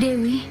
Dewi.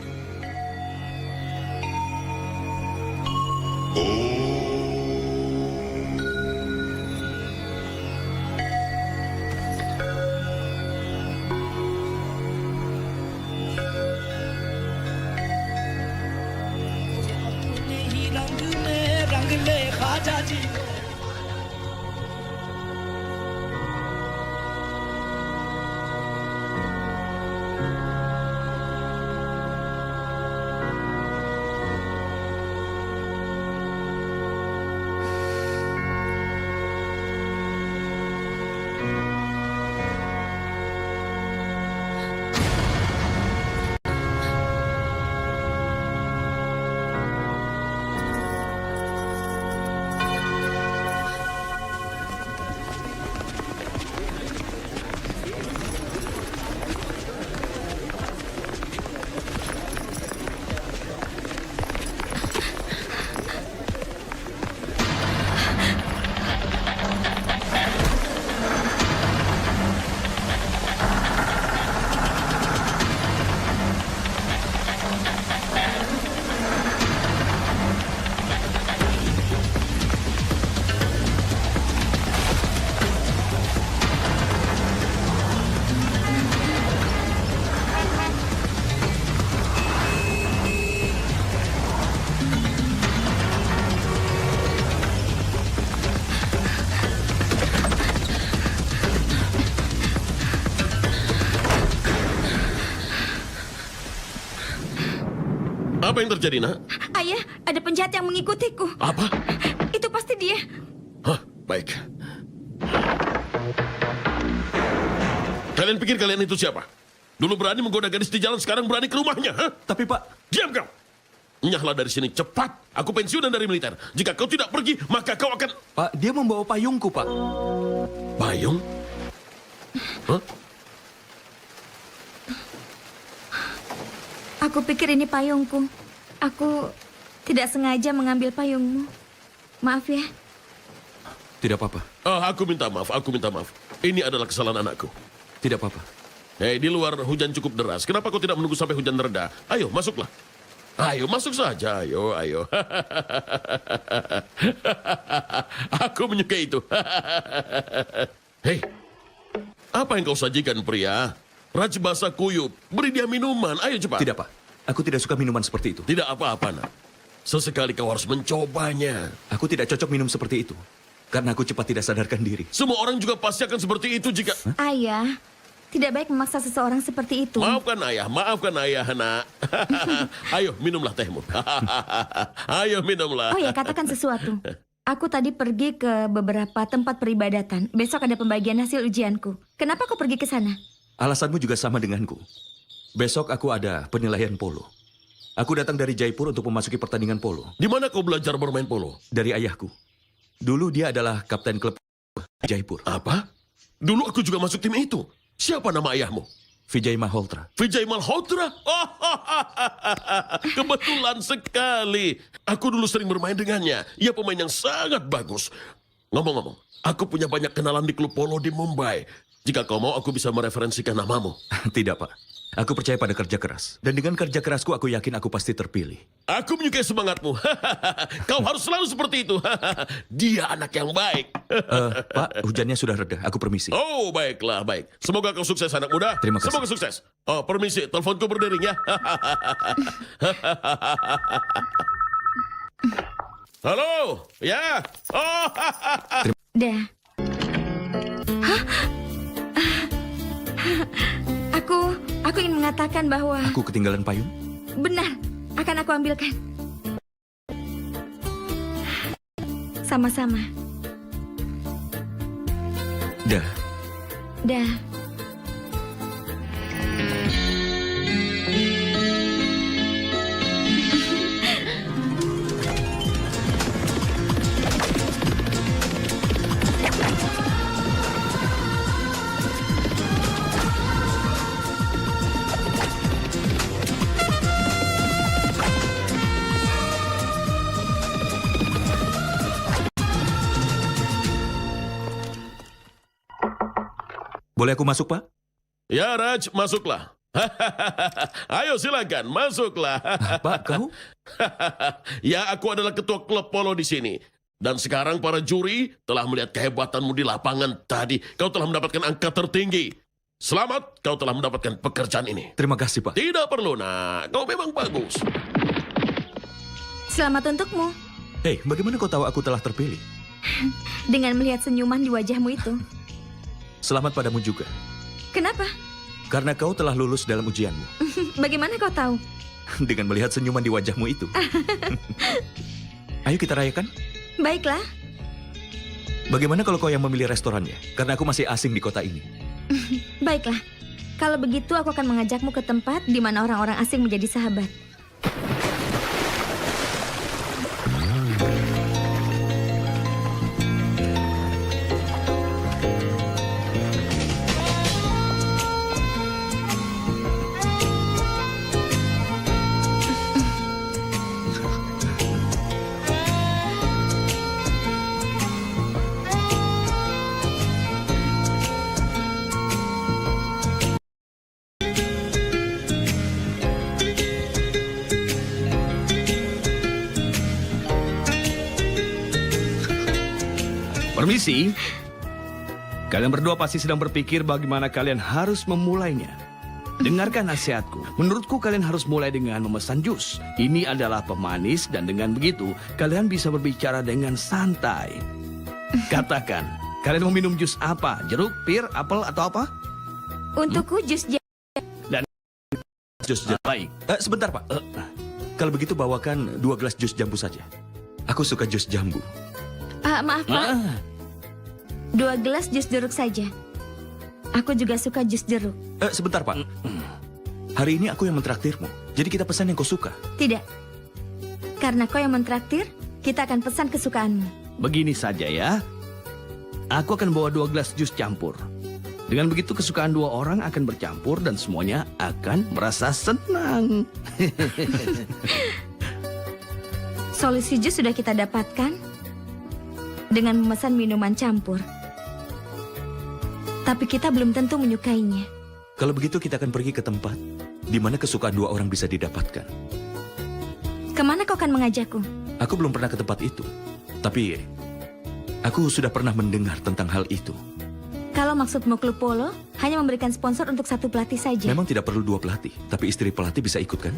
Apa yang terjadi, nak? Ayah, ada penjahat yang mengikutiku. Apa? Itu pasti dia. Hah, baik. Kalian pikir kalian itu siapa? Dulu berani menggoda gadis di jalan, sekarang berani ke rumahnya, hah? Tapi Pak... Diam kau! Nyahlah dari sini, cepat! Aku pensiunan dari militer. Jika kau tidak pergi, maka kau akan... Pak, dia membawa payungku, Pak. Payung? Hah? Aku pikir ini payungku. Aku tidak sengaja mengambil payungmu. Maaf ya. Tidak apa-apa. Aku minta maaf. Ini adalah kesalahan anakku. Tidak apa-apa. Hei, di luar hujan cukup deras. Kenapa kau tidak menunggu sampai hujan mereda? Ayo, masuklah. Ayo, masuk saja. Ayo. Aku menyukai itu. Hei, apa yang kau sajikan, pria? Rajbasa kuyup. Beri dia minuman. Ayo cepat. Tidak, Pak. Aku tidak suka minuman seperti itu. Tidak apa-apa, nak. Sesekali kau harus mencobanya. Aku tidak cocok minum seperti itu. Karena aku cepat tidak sadarkan diri. Semua orang juga pasti akan seperti itu jika... Ayah, tidak baik memaksa seseorang seperti itu. Maafkan ayah, nak. Ayo, minumlah tehmu. Ayo, minumlah. Oh ya, katakan sesuatu. Aku tadi pergi ke beberapa tempat peribadatan. Besok ada pembagian hasil ujianku. Kenapa kau pergi ke sana? Alasanmu juga sama denganku. Besok aku ada penilaian polo. Aku datang dari Jaipur untuk memasuki pertandingan polo. Di mana kau belajar bermain polo? Dari ayahku. Dulu dia adalah kapten klub Jaipur. Apa? Dulu aku juga masuk tim itu. Siapa nama ayahmu? Vijay Malhotra. Vijay Malhotra? Oh, kebetulan sekali. Aku dulu sering bermain dengannya. Ia pemain yang sangat bagus. Ngomong-ngomong, aku punya banyak kenalan di klub polo di Mumbai. Jika kau mau, aku bisa mereferensikan namamu. Tidak, Pak. Aku percaya pada kerja keras. Dan dengan kerja kerasku, aku yakin aku pasti terpilih. Aku menyukai semangatmu. Kau harus selalu seperti itu. Dia anak yang baik. Pak, hujannya sudah reda. Aku permisi. Oh, baiklah, baik. Semoga kau sukses, anak muda. Terima kasih. Semoga sukses. Oh, permisi. Teleponku berdering ya. Halo? Ya? Oh, Dah. Hah? Aku ingin mengatakan bahwa... Aku ketinggalan payung? Benar, akan aku ambilkan. Sama-sama. Dah. Dah. Boleh aku masuk, Pak? ya, Raj, masuklah. Ayo silakan, masuklah. Pak, kau? Ya, aku adalah ketua klub polo di sini. Dan sekarang para juri telah melihat kehebatanmu di lapangan tadi. Kau telah mendapatkan angka tertinggi. Selamat, kau telah mendapatkan pekerjaan ini. Terima kasih, Pak. Tidak perlu, nak. Kau memang bagus. Selamat untukmu. Hei, bagaimana kau tahu aku telah terpilih? Dengan melihat senyuman di wajahmu itu. Selamat padamu juga. Kenapa? Karena kau telah lulus dalam ujianmu. Bagaimana kau tahu? Dengan melihat senyuman di wajahmu itu. Ayo kita rayakan. Baiklah. Bagaimana kalau kau yang memilih restorannya? Karena aku masih asing di kota ini. Baiklah. Kalau begitu aku akan mengajakmu ke tempat di mana orang-orang asing menjadi sahabat. Permisi. Kalian berdua pasti sedang berpikir bagaimana kalian harus memulainya. Dengarkan nasihatku. Menurutku kalian harus mulai dengan memesan jus. Ini adalah pemanis dan dengan begitu kalian bisa berbicara dengan santai. Katakan, kalian mau minum jus apa? Jeruk, pir, apel atau apa? Untukku jus Jus jambu. Baik. Sebentar, Pak. Kalau begitu bawakan 2 gelas jus jambu saja. Aku suka jus jambu. maaf Pak. 2 gelas jus jeruk saja. Aku juga suka jus jeruk. Sebentar, Pak. Hari ini aku yang mentraktirmu. Jadi kita pesan yang kau suka. Tidak. Karena kau yang mentraktir, kita akan pesan kesukaanmu. Begini saja ya. Aku akan bawa 2 gelas jus campur. Dengan begitu kesukaan 2 orang akan bercampur dan semuanya akan merasa senang. Solusi jus sudah kita dapatkan dengan memesan minuman campur. Tapi kita belum tentu menyukainya. Kalau begitu kita akan pergi ke tempat di mana kesukaan 2 orang bisa didapatkan. Kemana kau akan mengajakku? Aku belum pernah ke tempat itu. Tapi aku sudah pernah mendengar tentang hal itu. Kalau maksudmu klub polo, hanya memberikan sponsor untuk 1 pelatih saja. Memang tidak perlu 2 pelatih, tapi istri pelatih bisa ikut kan?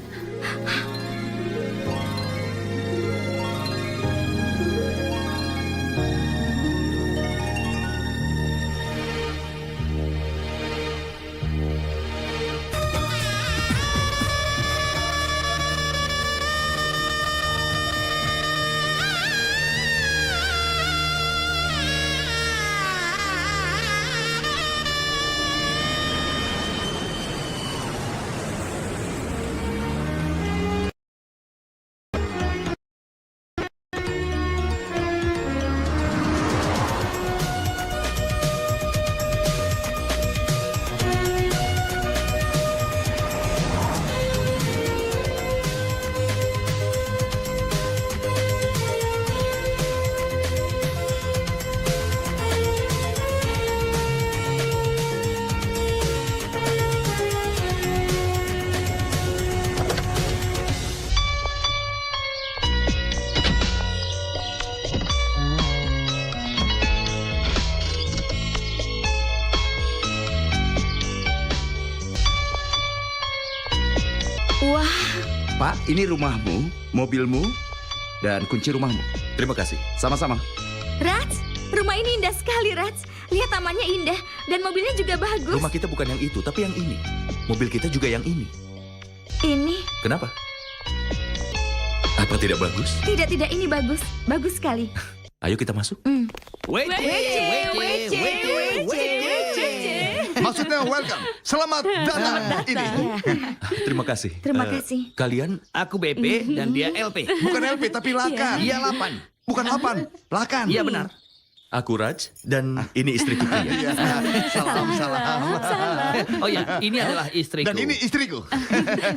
Wah, Pak, ini rumahmu, mobilmu, dan kunci rumahmu. Terima kasih. Sama-sama. Rats, rumah ini indah sekali, Rats. Lihat tamannya indah dan mobilnya juga bagus. Rumah kita bukan yang itu, tapi yang ini. Mobil kita juga yang ini. Ini, Kenapa? Apa tidak bagus? tidak, ini bagus. Bagus sekali. Ayo kita masuk. Maksudnya welcome. Selamat datang. Ini Terima kasih. Terima kasih. Kalian Aku BP dan dia LP. bukan LP tapi Lakan. Iya 8. Bukan 8, Lakan. Iya benar. Aku Raj, dan ini istriku Priya. Iya, salam. Oh ya, ini adalah istriku. Dan ini istriku.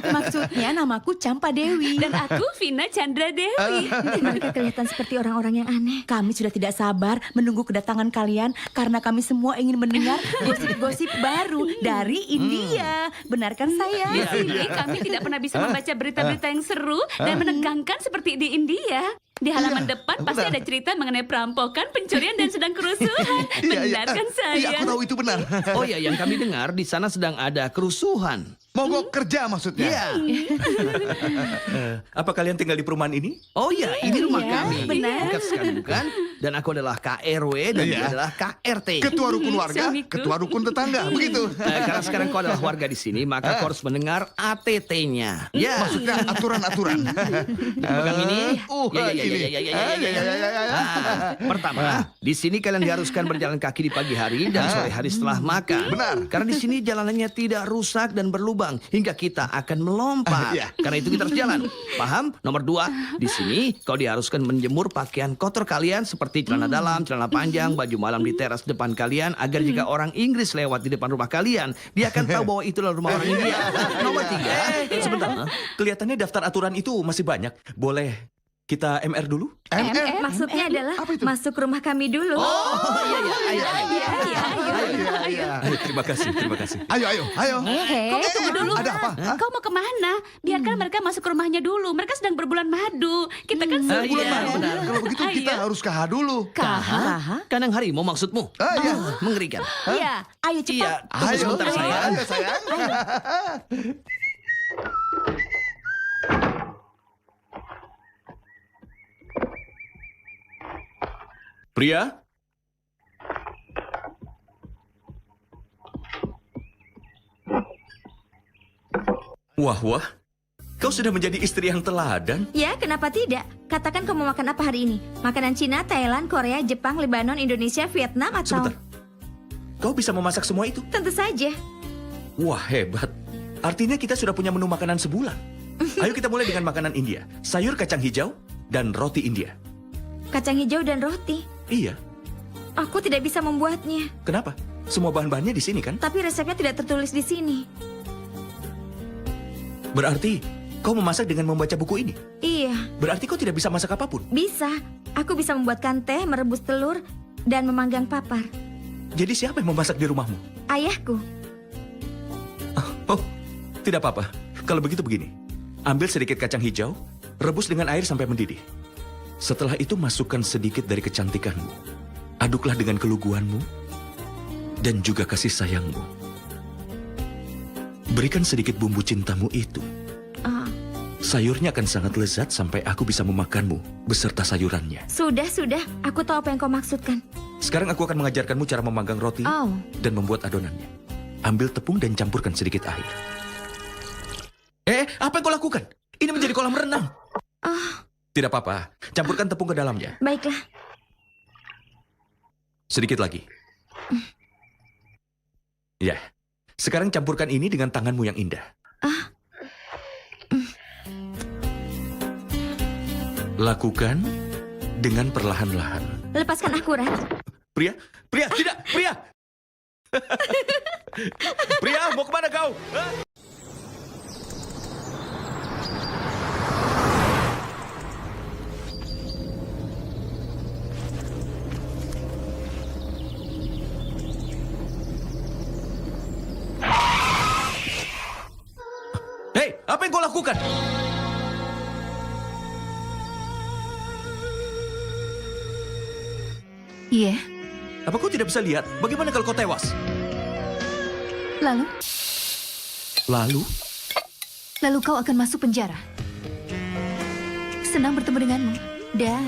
Maksudnya namaku Campa Dewi. Dan aku Vina Chandra Dewi. Mereka kelihatan seperti orang-orang yang aneh. Kami sudah tidak sabar menunggu kedatangan kalian karena kami semua ingin mendengar gosip-gosip baru dari India. Benarkan saya? Di sini kami tidak pernah bisa membaca berita-berita yang seru dan menegangkan seperti di India. Di halaman depan pasti ada cerita mengenai perampokan, pencurian, dan sedang kerusuhan. Benar kan saya? Iya, aku tahu itu benar. Oh ya, yang kami dengar di sana sedang ada kerusuhan. Mogok kerja maksudnya. Iya. Apa kalian tinggal di perumahan ini? Oh ya, ini rumah Iya, kami. benar. Dekat sekali bukan? Dan aku adalah KRW dan Iya. dia adalah KRT. Ketua rukun warga, Suamiku. ketua rukun tetangga, begitu. Karena sekarang kau adalah warga di sini, maka kau harus mendengar ATT-nya. Ya. Maksudnya aturan-aturan. Pegang ini. Ini. Pertama, di sini kalian diharuskan berjalan kaki di pagi hari dan sore hari setelah makan. Benar. Karena di sini jalanannya tidak rusak dan berlubang hingga kita akan melompat. Iya. Karena itu kita harus jalan. Paham? Nomor 2, di sini kau diharuskan menjemur pakaian kotor kalian seperti celana dalam, celana panjang, baju malam di teras depan kalian agar jika orang Inggris lewat di depan rumah kalian, dia akan tahu bahwa itulah rumah orang India. Nomor 3, Sebentar, kelihatannya daftar aturan itu masih banyak. Boleh kita MR dulu? Maksudnya adalah Apa itu? masuk ke rumah kami dulu. Ayo, terima kasih, terima kasih. Ayo. Kau tunggu dulu. Ada apa? Hah? Kau mau kemana? Biarkan mereka masuk ke rumahnya dulu. Mereka sedang berbulan madu. Kita kan Bulan iya, madu. benar. Kalau begitu kita Ayo. harus KH dulu. Kaha? Kandang harimau maksudmu? Iya. Mengerikan. Iya, ayo cepat. Iya, tunggu sebentar sayang. Ayo sayang. Priya? Wah, kau sudah menjadi istri yang teladan. Ya, kenapa tidak? Katakan kau mau makan apa hari ini? Makanan Cina, Thailand, Korea, Jepang, Lebanon, Indonesia, Vietnam, atau... Sebentar. Kau bisa memasak semua itu? Tentu saja. Wah, hebat. Artinya kita sudah punya menu makanan sebulan. Ayo kita mulai dengan makanan India. Sayur kacang hijau dan roti India. Kacang hijau dan roti. Iya, Aku tidak bisa membuatnya. kenapa? Semua bahan-bahannya di sini kan? Tapi resepnya tidak tertulis di sini. Berarti kau memasak dengan membaca buku ini? Iya, Berarti kau tidak bisa masak apapun? bisa. Aku bisa membuatkan teh, merebus telur, dan memanggang papar. Jadi siapa yang memasak di rumahmu? Ayahku. Oh, tidak apa-apa. Kalau begitu begini. Ambil sedikit kacang hijau, rebus dengan air sampai mendidih. Setelah itu masukkan sedikit dari kecantikanmu. Aduklah dengan keluguanmu dan juga kasih sayangmu. Berikan sedikit bumbu cintamu itu. Ah, Sayurnya akan sangat lezat sampai aku bisa memakanmu beserta sayurannya. sudah. Aku tahu apa yang kau maksudkan. Sekarang aku akan mengajarkanmu cara memanggang roti Oh, dan membuat adonannya. Ambil tepung dan campurkan sedikit air. Apa yang kau lakukan? Ini menjadi kolam renang. Tidak apa-apa, campurkan tepung ke dalamnya. baiklah. Sedikit lagi. Ya, sekarang campurkan ini dengan tanganmu yang indah. Lakukan dengan perlahan-lahan. Lepaskan aku, Rat. Priya, tidak, Priya. Priya, mau kemana kau? Hah? Hei, apa yang kau lakukan? Iya. Apa kau tidak bisa lihat? Bagaimana kalau kau tewas? Lalu? Lalu, Kau akan masuk penjara. Senang bertemu denganmu. Dah.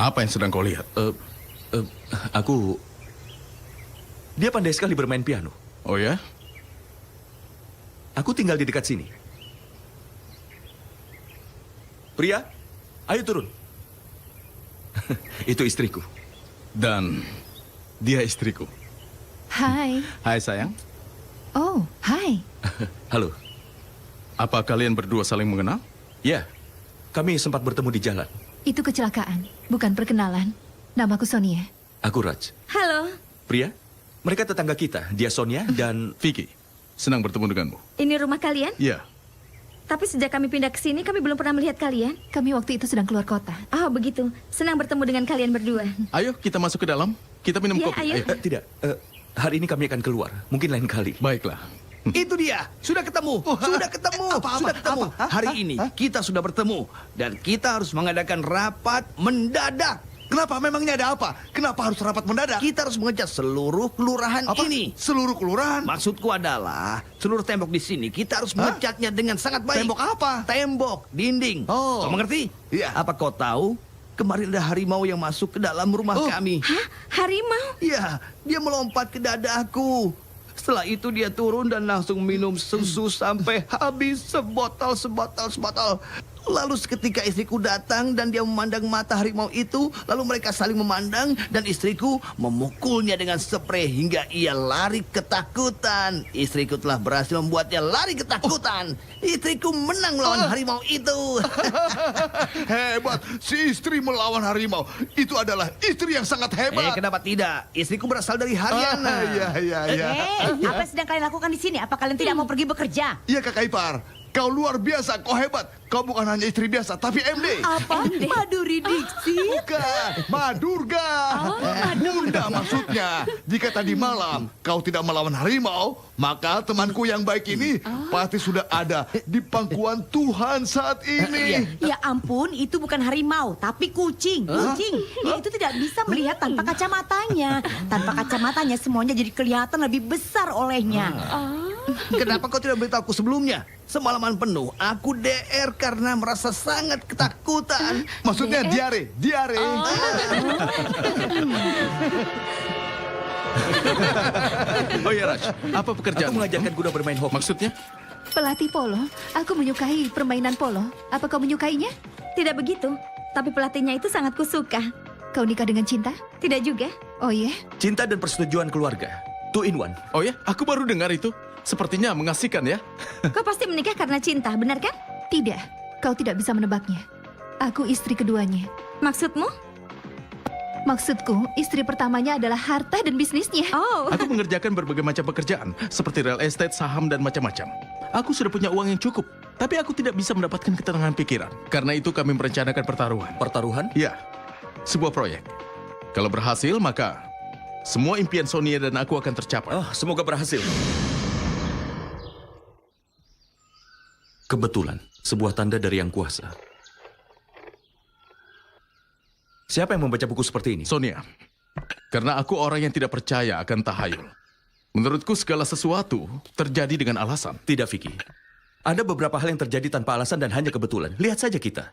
Apa yang sedang kau lihat? Aku... Dia pandai sekali bermain piano. Oh ya? Aku tinggal di dekat sini. Pria, ayo turun. Itu istriku. Dan dia istriku. Hai. Hai sayang, Oh, hai. Halo. apa kalian berdua saling mengenal? Ya, kami sempat bertemu di jalan. Itu kecelakaan, bukan perkenalan. Namaku Sonia. Aku Raj. Halo, Pria, mereka tetangga kita. Dia Sonia dan... Vicky, senang bertemu denganmu. ini rumah kalian? Ya, Tapi sejak kami pindah ke sini, kami belum pernah melihat kalian. Kami waktu itu sedang keluar kota. Oh, begitu. Senang bertemu dengan kalian berdua. ayo kita masuk ke dalam. Kita minum Ya, kopi. ayo. Tidak, hari ini kami akan keluar. Mungkin lain kali. Baiklah. Itu dia, sudah ketemu, sudah ketemu, sudah ketemu. Hari ini kita sudah bertemu dan kita harus mengadakan rapat mendadak. Kenapa? Memangnya ada apa? Kenapa harus rapat mendadak? Kita harus mengecat seluruh kelurahan ini. Seluruh kelurahan? Maksudku adalah seluruh tembok di sini kita harus mengecatnya dengan sangat baik. Tembok apa? Tembok, dinding. Oh. Kau mengerti? Iya. Apa kau tahu? Kemarin ada harimau yang masuk ke dalam rumah kami. Hah? Harimau? Iya, dia melompat ke dadaku. Setelah itu dia turun dan langsung minum susu sampai habis sebotol. Lalu seketika istriku datang dan dia memandang mata harimau itu. Lalu mereka saling memandang dan istriku memukulnya dengan sprei hingga ia lari ketakutan. Istriku telah berhasil membuatnya lari ketakutan. Istriku menang melawan harimau itu. Hebat, si istri melawan harimau. Itu adalah istri yang sangat hebat. Kenapa tidak? Istriku berasal dari Haryana. Iya. Apa yang sedang kalian lakukan di sini? Apa kalian tidak mau pergi bekerja? Iya kakak ipar, kau luar biasa, kau hebat. Kau bukan hanya istri biasa, tapi MD. Apa? Maduri Diksi? Bukan, Madurga. Bunda maksudnya. Jika tadi malam kau tidak melawan harimau, maka temanku yang baik ini pasti sudah ada di pangkuan Tuhan saat ini. Ya ampun, itu bukan harimau, tapi kucing. Kucing. Dia itu tidak bisa melihat tanpa kacamatanya. Tanpa kacamatanya semuanya jadi kelihatan lebih besar olehnya. Kenapa kau tidak beritahuku sebelumnya? Semalaman penuh aku DR karena merasa sangat ketakutan. Maksudnya diare. Oh ya Raj, apa pekerjaan? Aku mengajarkan kuda bermain hoki. Maksudnya? Pelatih polo. Aku menyukai permainan polo. Apa kau menyukainya? Tidak begitu. Tapi pelatihnya itu sangat kusuka. Kau nikah dengan cinta? Tidak juga. Oh iya? Cinta dan persetujuan keluarga. 2 in 1. Oh ya, aku baru dengar itu. Sepertinya mengasihkan ya. Kau pasti menikah karena cinta, benar kan? Tidak. Kau tidak bisa menebaknya. Aku istri keduanya. Maksudmu? Maksudku, istri pertamanya adalah harta dan bisnisnya. Oh, Aku mengerjakan berbagai macam pekerjaan, seperti real estate, saham, dan macam-macam. Aku sudah punya uang yang cukup, tapi aku tidak bisa mendapatkan ketenangan pikiran. Karena itu kami merencanakan pertaruhan. Pertaruhan? Ya, sebuah proyek. Kalau berhasil, maka semua impian Sonia dan aku akan tercapai. Oh, semoga berhasil. Kebetulan, sebuah tanda dari Yang Kuasa. Siapa yang membaca buku seperti ini? Sonia, karena aku orang yang tidak percaya akan tahayul. Menurutku segala sesuatu terjadi dengan alasan. Tidak, Vicky. Ada beberapa hal yang terjadi tanpa alasan dan hanya kebetulan. Lihat saja kita.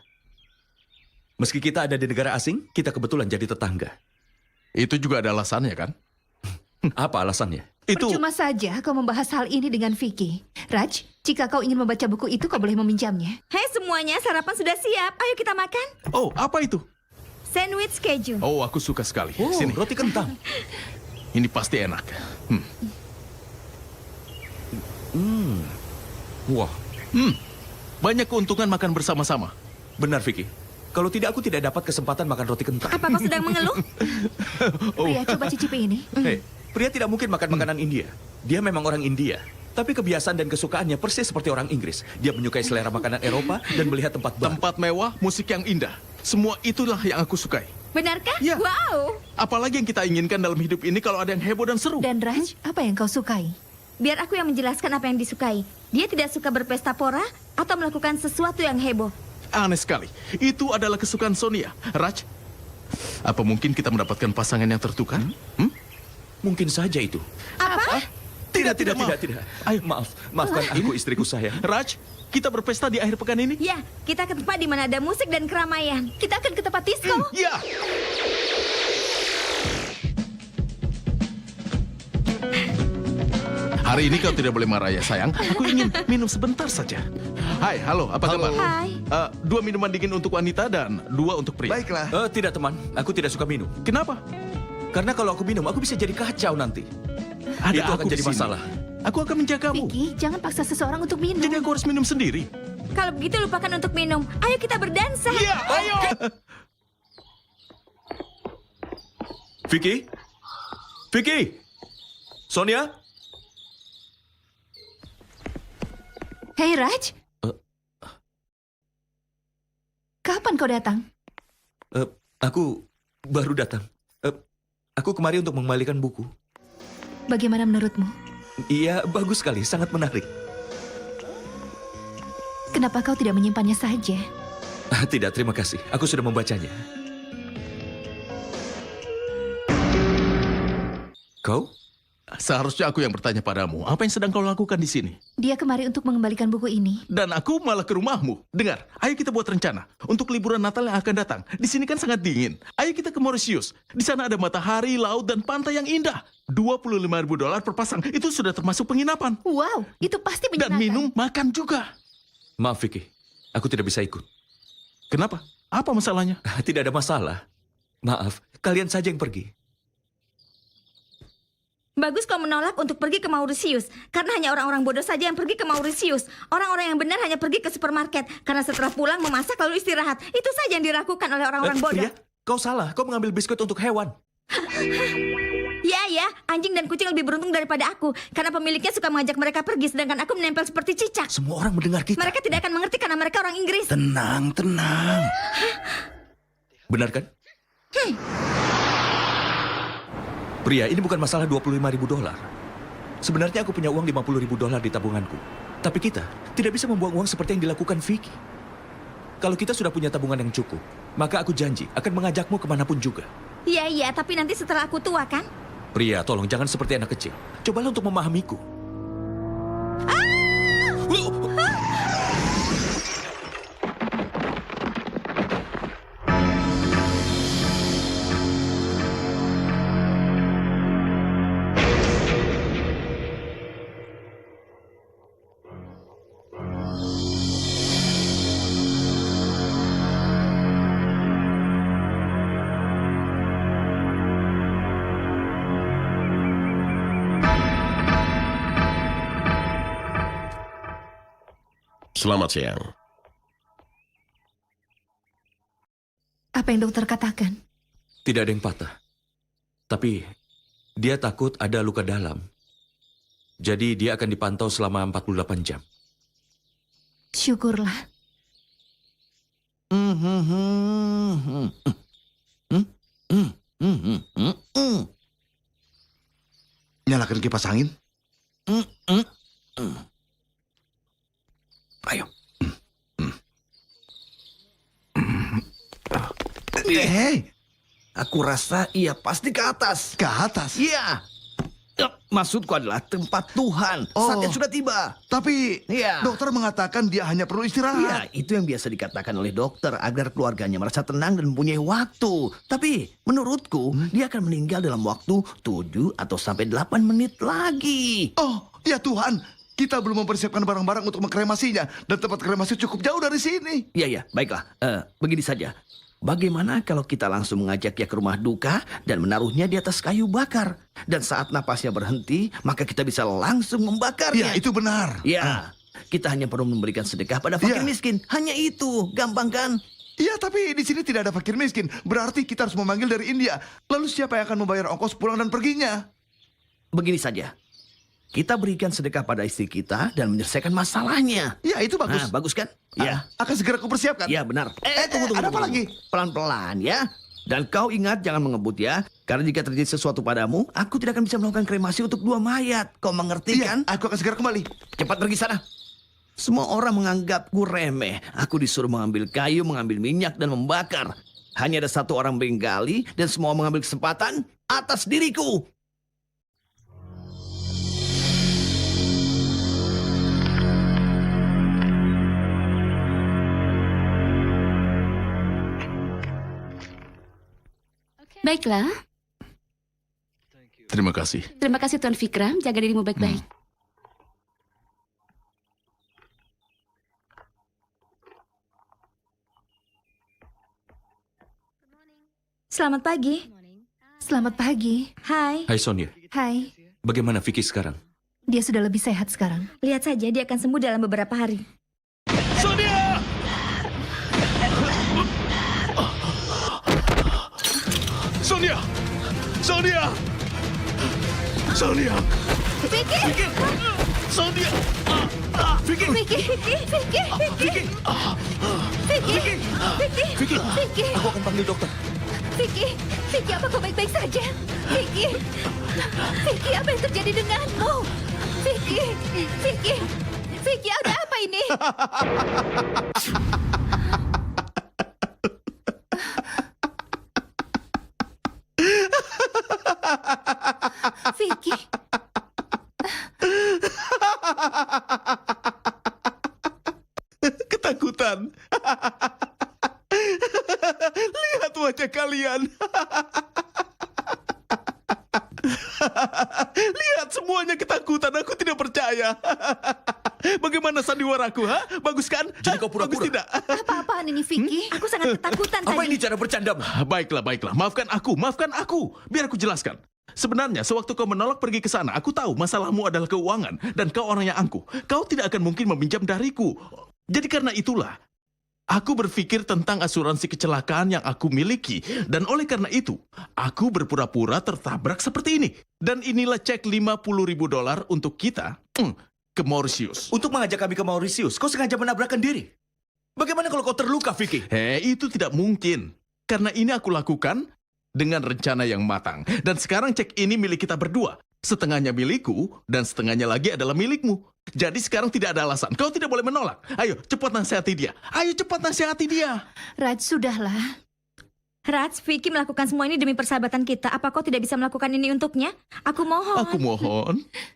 Meski kita ada di negara asing, kita kebetulan jadi tetangga. Itu juga ada alasannya kan? Apa alasannya? Itu Percuma saja kau membahas hal ini dengan Vicky. Raj, jika kau ingin membaca buku itu, kau boleh meminjamnya. hei semuanya, sarapan sudah siap. Ayo kita makan. Oh, apa itu? Sandwich keju. Oh, aku suka sekali. Oh, Sini, roti kentang. ini pasti enak. Wah, Banyak keuntungan makan bersama-sama. benar, Vicky. Kalau tidak, aku tidak dapat kesempatan makan roti kentang. Apa kau sedang mengeluh? Pria, coba cicipi ini. Hei, pria tidak mungkin makan makanan India. Dia memang orang India. Tapi kebiasaan dan kesukaannya persis seperti orang Inggris. Dia menyukai selera makanan Eropa dan melihat tempat baru. Tempat mewah, musik yang indah. Semua itulah yang aku sukai. Benarkah? Ya. Wow. Apalagi yang kita inginkan dalam hidup ini kalau ada yang heboh dan seru. Dan Raj, apa yang kau sukai? Biar aku yang menjelaskan apa yang disukai. Dia tidak suka berpesta pora atau melakukan sesuatu yang heboh. Aneh sekali. Itu adalah kesukaan Sonia. Raj, apa mungkin kita mendapatkan pasangan yang tertukar? Mungkin saja itu. Apa? Tidak. maaf. Ayo, maafkan aku istriku sayang. Raj, kita berpesta di akhir pekan ini? Ya, kita ke tempat di mana ada musik dan keramaian. Kita akan ke tempat disco. Ya. Hari ini kau tidak boleh marah ya sayang. Aku ingin minum sebentar saja. Hai, halo, apa kabar? Hai. 2 minuman dingin untuk wanita dan 2 untuk pria. Baiklah. Tidak teman, aku tidak suka minum. Kenapa? Karena kalau aku minum, aku bisa jadi kacau nanti. Ada Itu akan aku jadi di sini. masalah. Aku akan menjagamu. Vicky, jangan paksa seseorang untuk minum. Jadi aku harus minum sendiri. Kalau begitu lupakan untuk minum. Ayo kita berdansa. Iya, ayo. Vicky? Vicky? Sonia? Hei Raj, kapan kau datang? Aku baru datang. Aku kemari untuk mengembalikan buku. Bagaimana menurutmu? Iya, bagus sekali. Sangat menarik. Kenapa kau tidak menyimpannya saja? Tidak, terima kasih. Aku sudah membacanya. Kau? Seharusnya aku yang bertanya padamu, apa yang sedang kau lakukan di sini? Dia kemari untuk mengembalikan buku ini. Dan aku malah ke rumahmu. Dengar, ayo kita buat rencana untuk liburan Natal yang akan datang. Di sini kan sangat dingin. Ayo kita ke Mauritius. Di sana ada matahari, laut, dan pantai yang indah. $25.000 per pasang. Itu sudah termasuk penginapan. Wow, itu pasti menyenangkan. Dan minum, makan juga. Maaf, Vicky. Aku tidak bisa ikut. Kenapa? Apa masalahnya? Tidak ada masalah. Maaf, kalian saja yang pergi. Bagus kau menolak untuk pergi ke Mauritius. Karena hanya orang-orang bodoh saja yang pergi ke Mauritius. Orang-orang yang benar hanya pergi ke supermarket. Karena setelah pulang memasak lalu istirahat. Itu saja yang dilakukan oleh orang-orang bodoh. Pria, kau salah. Kau mengambil biskuit untuk hewan. Ya, anjing dan kucing lebih beruntung daripada aku. Karena pemiliknya suka mengajak mereka pergi. Sedangkan aku menempel seperti cicak. Semua orang mendengar kita. Mereka tidak akan mengerti karena mereka orang Inggris. Tenang, tenang. Benar kan? Pria, ini bukan masalah $25.000. Sebenarnya aku punya uang $50.000 di tabunganku. Tapi kita tidak bisa membuang uang seperti yang dilakukan Vicky. Kalau kita sudah punya tabungan yang cukup, maka aku janji akan mengajakmu kemanapun juga. Iya, tapi nanti setelah aku tua kan? Pria, tolong jangan seperti anak kecil. Cobalah untuk memahamiku. Selamat siang. Apa yang dokter katakan? Tidak ada yang patah. Tapi dia takut ada luka dalam. Jadi dia akan dipantau selama 48 jam. Syukurlah. Nyalakan kipas angin. Ayo. Hei, Aku rasa ia pasti ke atas. ke atas. Iya. Maksudku adalah tempat Tuhan. Oh. Saatnya sudah tiba. Tapi Iya. dokter mengatakan dia hanya perlu Iya, istirahat. itu yang biasa dikatakan oleh dokter agar keluarganya merasa tenang dan mempunyai waktu. Tapi menurutku, dia akan meninggal dalam waktu 7 atau sampai 8 menit lagi. Oh, ya Tuhan. Kita belum mempersiapkan barang-barang untuk mengkremasinya. Dan tempat kremasi cukup jauh dari sini. Iya, baiklah. Begini saja. Bagaimana kalau kita langsung mengajaknya ke rumah duka dan menaruhnya di atas kayu bakar? Dan saat napasnya berhenti, maka kita bisa langsung Ya, membakarnya. itu benar. Ya, kita hanya perlu memberikan sedekah pada fakir Ya. miskin. Hanya itu, gampang kan? Iya, tapi di sini tidak ada fakir miskin. Berarti kita harus memanggil dari India. Lalu siapa yang akan membayar ongkos pulang dan perginya? Begini saja. Kita berikan sedekah pada istri kita dan menyelesaikan masalahnya. Ya, itu bagus. Nah, bagus kan? Ya. Akan segera kupersiapkan. Ya, benar. tunggu, ada apa lagi? Pelan-pelan ya. Dan kau ingat jangan mengebut ya. Karena jika terjadi sesuatu padamu, aku tidak akan bisa melakukan kremasi untuk 2 mayat. Kau mengerti Iya, kan? aku akan segera kembali. Cepat pergi sana. Semua orang menganggapku remeh. Aku disuruh mengambil kayu, mengambil minyak, dan membakar. Hanya ada satu orang Bengali dan semua mengambil kesempatan atas diriku. Baiklah, Terima kasih. terima kasih Tuan Vikram. Jaga dirimu baik-baik. Selamat pagi. Selamat pagi. Hai. Hai Sonia, Hai. bagaimana Vicky sekarang? Dia sudah lebih sehat sekarang. Lihat saja dia akan sembuh dalam beberapa hari. Sonia! Sonia! Sonia! Sonia! Vicky! Sonia! Vicky. Vicky. Vicky. Aku akan panggil dokter. Vicky. Vicky, apa kau baik-baik saja? Vicky. Vicky, apa yang terjadi denganmu? Vicky. Vicky. Vicky, ada apa ini? Vicky. Ketakutan. Lihat wajah kalian. Lihat semuanya ketakutan. Aku tidak percaya. Bagaimana sandiwaraku, ha? Bagus kan? Jadi kau pura-pura? Bagus tidak? Apa-apaan ini, Vicky? Aku sangat ketakutan Apa tadi. ini cara bercandamu? Baiklah, baiklah. Maafkan aku. Biar aku jelaskan. Sebenarnya, sewaktu kau menolak pergi ke sana, aku tahu masalahmu adalah keuangan dan kau orang yang angkuh. Kau tidak akan mungkin meminjam dariku. Jadi karena itulah, aku berpikir tentang asuransi kecelakaan yang aku miliki. Dan oleh karena itu, aku berpura-pura tertabrak seperti ini. Dan inilah cek $50.000 untuk kita ke Mauritius. Untuk mengajak kami ke Mauritius, kau sengaja menabrakkan diri. Bagaimana kalau kau terluka, Vicky? Itu tidak mungkin. Karena ini aku lakukan dengan rencana yang matang. Dan sekarang cek ini milik kita berdua. Setengahnya milikku, dan setengahnya lagi adalah milikmu. Jadi sekarang tidak ada alasan. Kau tidak boleh menolak. Ayo, cepat nasihati dia. Ayo, cepat nasihati dia. Raj, sudahlah. Raj, Vicky melakukan semua ini demi persahabatan kita. Apa kau tidak bisa melakukan ini untuknya? Aku mohon. Aku mohon.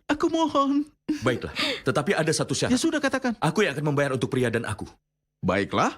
Aku mohon. Baiklah, tetapi ada satu Ya syarat. sudah, katakan. Aku yang akan membayar untuk pria dan aku. Baiklah.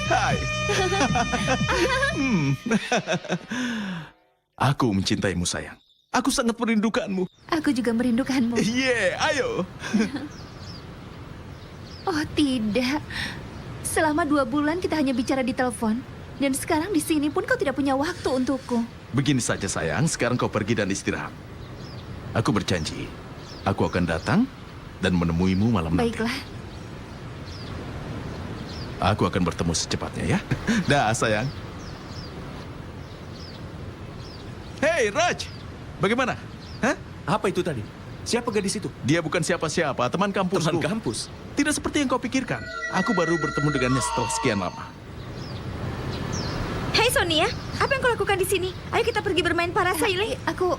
Hai. Aku mencintaimu, sayang. Aku sangat merindukanmu. Aku juga merindukanmu. Ayo. Oh, tidak. Selama 2 bulan kita hanya bicara di telepon. Dan sekarang di sini pun kau tidak punya waktu untukku. Begini saja, sayang. Sekarang kau pergi dan istirahat. Aku berjanji. Aku akan datang dan menemuimu malam nanti. Baiklah. Aku akan bertemu secepatnya, ya. Dah, sayang. Hei, Raj. Bagaimana? Hah? Apa itu tadi? Siapa gadis itu? Dia bukan siapa-siapa, teman kampusku. Teman kampus. Tidak seperti yang kau pikirkan. Aku baru bertemu dengannya setelah sekian lama. Hei Sonia, apa yang kau lakukan di sini? Ayo kita pergi bermain parasailing. Aku...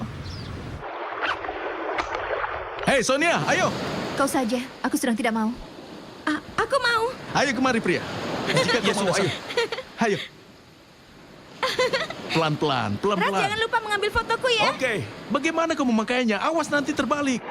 Hei, Sonia, ayo. Kau saja. Aku sedang tidak mau. Aku mau. Ayo kemari, pria. Jika Ya kau mau, sudah, ayo. Ayo. Pelan-pelan, Raj, pelan-pelan. jangan lupa mengambil fotoku ya. Oke. Bagaimana kau memakainya? Awas nanti terbalik.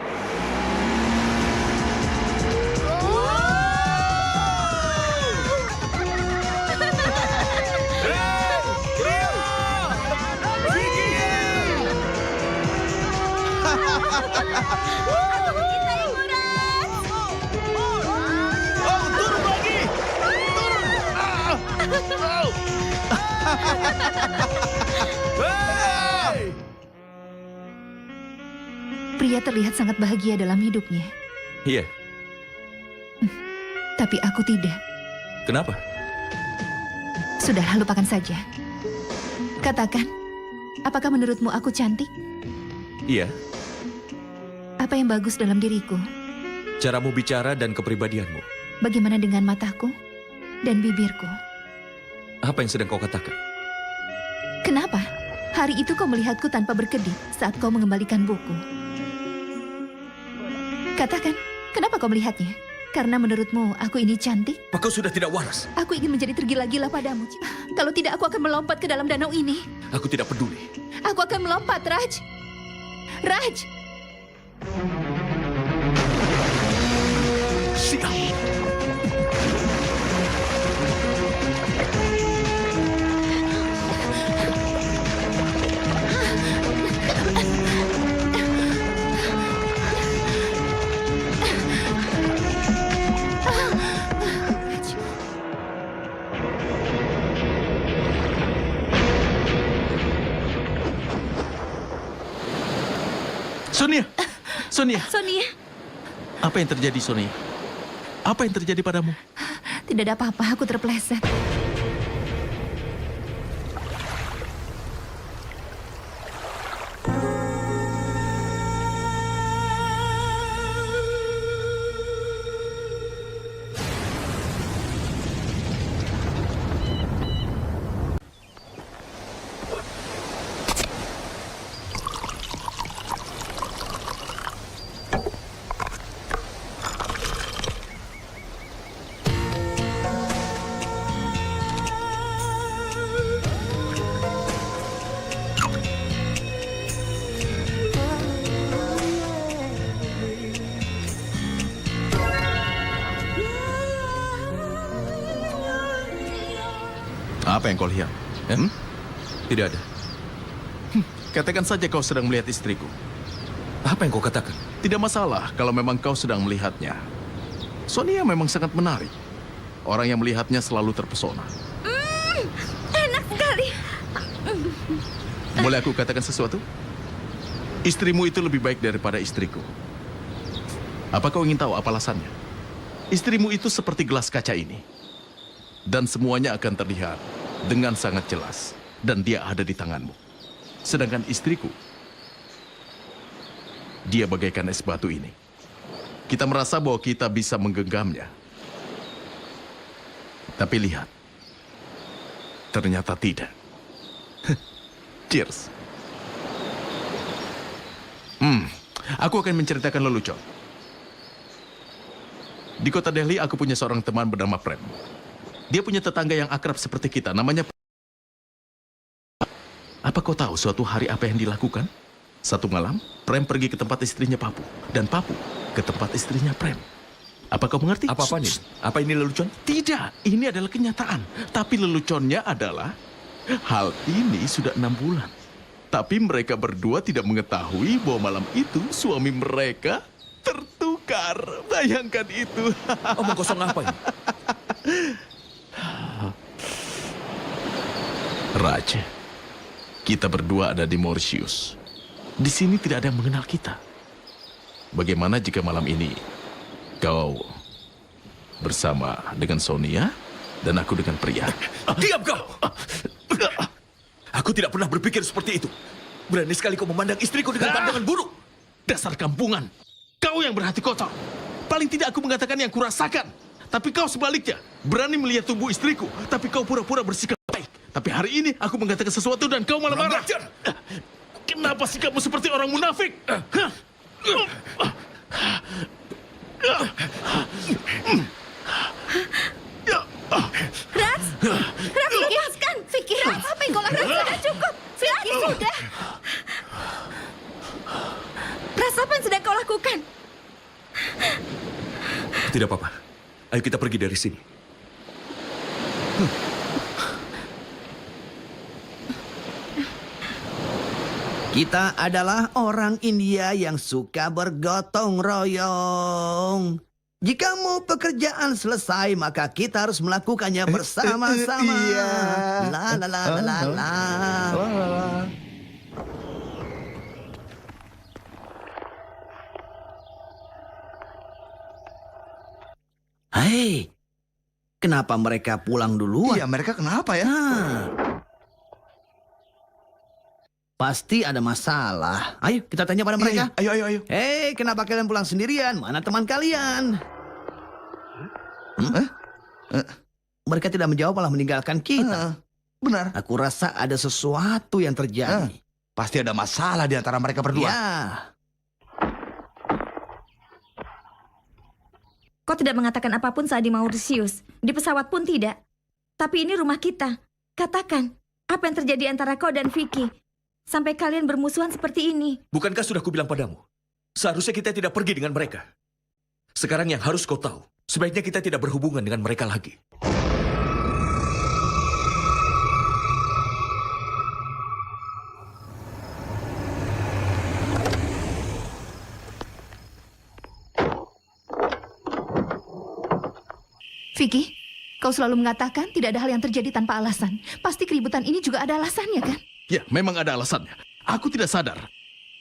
Aku mencintaimu, Raj. Oh, turun lagi. Turun. Pria terlihat sangat bahagia dalam hidupnya. Iya. Tapi aku tidak. Kenapa? Sudah, lupakan saja. Katakan, apakah menurutmu aku cantik? Iya, Apa yang bagus dalam diriku? caramu bicara dan kepribadianmu. Bagaimana dengan mataku dan bibirku? Apa yang sedang kau katakan? Kenapa? Hari itu kau melihatku tanpa berkedip saat kau mengembalikan buku. Katakan, kenapa kau melihatnya? Karena menurutmu aku ini cantik? Apa kau sudah tidak waras? Aku ingin menjadi tergila-gila padamu. Kalau tidak, aku akan melompat ke dalam danau ini. Aku tidak peduli. Aku akan melompat, Raj. Raj! Siap. Sonia! Sonia! Sonia, Apa yang terjadi, Sonia? Apa yang terjadi padamu? Tidak ada apa-apa, aku terpleset. Apa yang kau lihat? Tidak ada. Katakan saja kau sedang melihat istriku. Apa yang kau katakan? Tidak masalah kalau memang kau sedang melihatnya. Sonia memang sangat menarik. Orang yang melihatnya selalu terpesona. enak sekali. Boleh aku katakan sesuatu? Istrimu itu lebih baik daripada istriku. Apa kau ingin tahu apa alasannya? Istrimu itu seperti gelas kaca ini. Dan semuanya akan terlihat dengan sangat jelas. Dan dia ada di tanganmu. Sedangkan istriku, dia bagaikan es batu ini. Kita merasa bahwa kita bisa menggenggamnya. Tapi lihat, ternyata tidak. Cheers. Aku akan menceritakan lelucon. Di kota Delhi aku punya seorang teman bernama Prem. Dia punya tetangga yang akrab seperti kita, namanya... Apa kau tahu suatu hari apa yang dilakukan? Satu malam, Prem pergi ke tempat istrinya Papu, dan Papu ke tempat istrinya Prem. Apa kau mengerti? Apa-apa nih? Apa ini lelucon? Tidak, ini adalah kenyataan. Tapi leluconnya adalah, hal ini sudah 6 bulan. Tapi mereka berdua tidak mengetahui bahwa malam itu suami mereka tertukar. Bayangkan itu. Omong kosong apa ini? Raja, kita berdua ada di Mauritius. Di sini tidak ada yang mengenal kita. Bagaimana jika malam ini kau bersama dengan Sonia dan aku dengan pria? Diam kau! Aku tidak pernah berpikir seperti itu. Berani sekali kau memandang istriku dengan pandangan buruk. Dasar kampungan. Kau yang berhati kotor. Paling tidak aku mengatakan yang kurasakan. Tapi kau sebaliknya. Berani melihat tubuh istriku. Tapi kau pura-pura bersikap baik. Tapi hari ini aku mengatakan sesuatu dan kau malah marah. Kenapa sikapmu seperti orang munafik? Rats, lepaskan. Vicky, Rats, apa yang kau lakukan? Sudah cukup. Vicky, sudah. Rats, apa yang sedang kau lakukan? Tidak apa-apa. Ayo kita pergi dari sini. Kita adalah orang India yang suka bergotong royong. Jika mau pekerjaan selesai, maka kita harus melakukannya bersama-sama. Iya. La la la la la la. Hei, kenapa mereka pulang duluan? Iya, mereka kenapa ya? Pasti ada masalah. Ayo kita tanya pada mereka. Iya, ayo. Hei, kenapa kalian pulang sendirian? Mana teman kalian? Mereka tidak menjawab, malah meninggalkan kita. Benar. Aku rasa ada sesuatu yang terjadi. Pasti ada masalah di antara mereka berdua. Ya. Kau tidak mengatakan apapun saat di Mauritius. Di pesawat pun tidak. Tapi ini rumah kita. Katakan, apa yang terjadi antara kau dan Vicky? Sampai kalian bermusuhan seperti ini. Bukankah sudah kubilang padamu? Seharusnya kita tidak pergi dengan mereka. Sekarang yang harus kau tahu, sebaiknya kita tidak berhubungan dengan mereka lagi. Vicky, kau selalu mengatakan tidak ada hal yang terjadi tanpa alasan. Pasti keributan ini juga ada alasannya, kan? Ya, memang ada alasannya. Aku tidak sadar.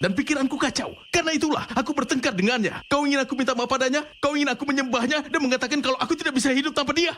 Dan pikiranku kacau. Karena itulah aku bertengkar dengannya. Kau ingin aku minta maaf padanya, kau ingin aku menyembahnya, dan mengatakan kalau aku tidak bisa hidup tanpa dia.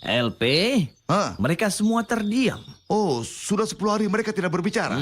LP, Hah? mereka semua terdiam. Oh, sudah 10 hari mereka tidak berbicara.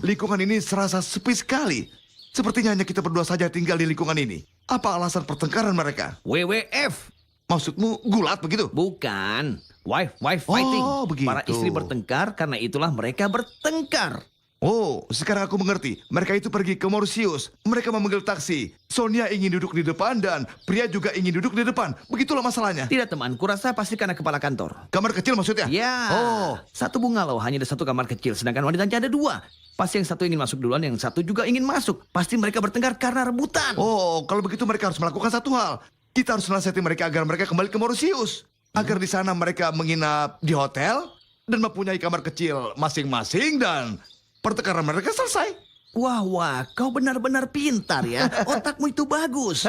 Lingkungan ini serasa sepi sekali. Sepertinya hanya kita berdua saja tinggal di lingkungan ini. Apa alasan pertengkaran mereka? WWF. Maksudmu gulat begitu? Bukan. Wife fighting. Oh, begitu. Para istri bertengkar karena itulah mereka bertengkar. Oh, sekarang aku mengerti. Mereka itu pergi ke Mauritius. Mereka memanggil taksi. Sonia ingin duduk di depan dan pria juga ingin duduk di depan. Begitulah masalahnya. Tidak teman, kurasa pasti karena kepala kantor. Kamar kecil maksudnya? Ya. Oh, Satu bungalow hanya ada satu kamar kecil, sedangkan wanitanya ada 2. Pasti yang satu ingin masuk duluan, yang satu juga ingin masuk. Pasti mereka bertengkar karena rebutan. oh, kalau begitu mereka harus melakukan satu hal. Kita harus nasihati mereka agar mereka kembali ke Mauritius. Agar di sana mereka menginap di hotel dan mempunyai kamar kecil masing-masing dan pertengkaran mereka selesai. Wah, kau benar-benar pintar ya. Otakmu itu bagus.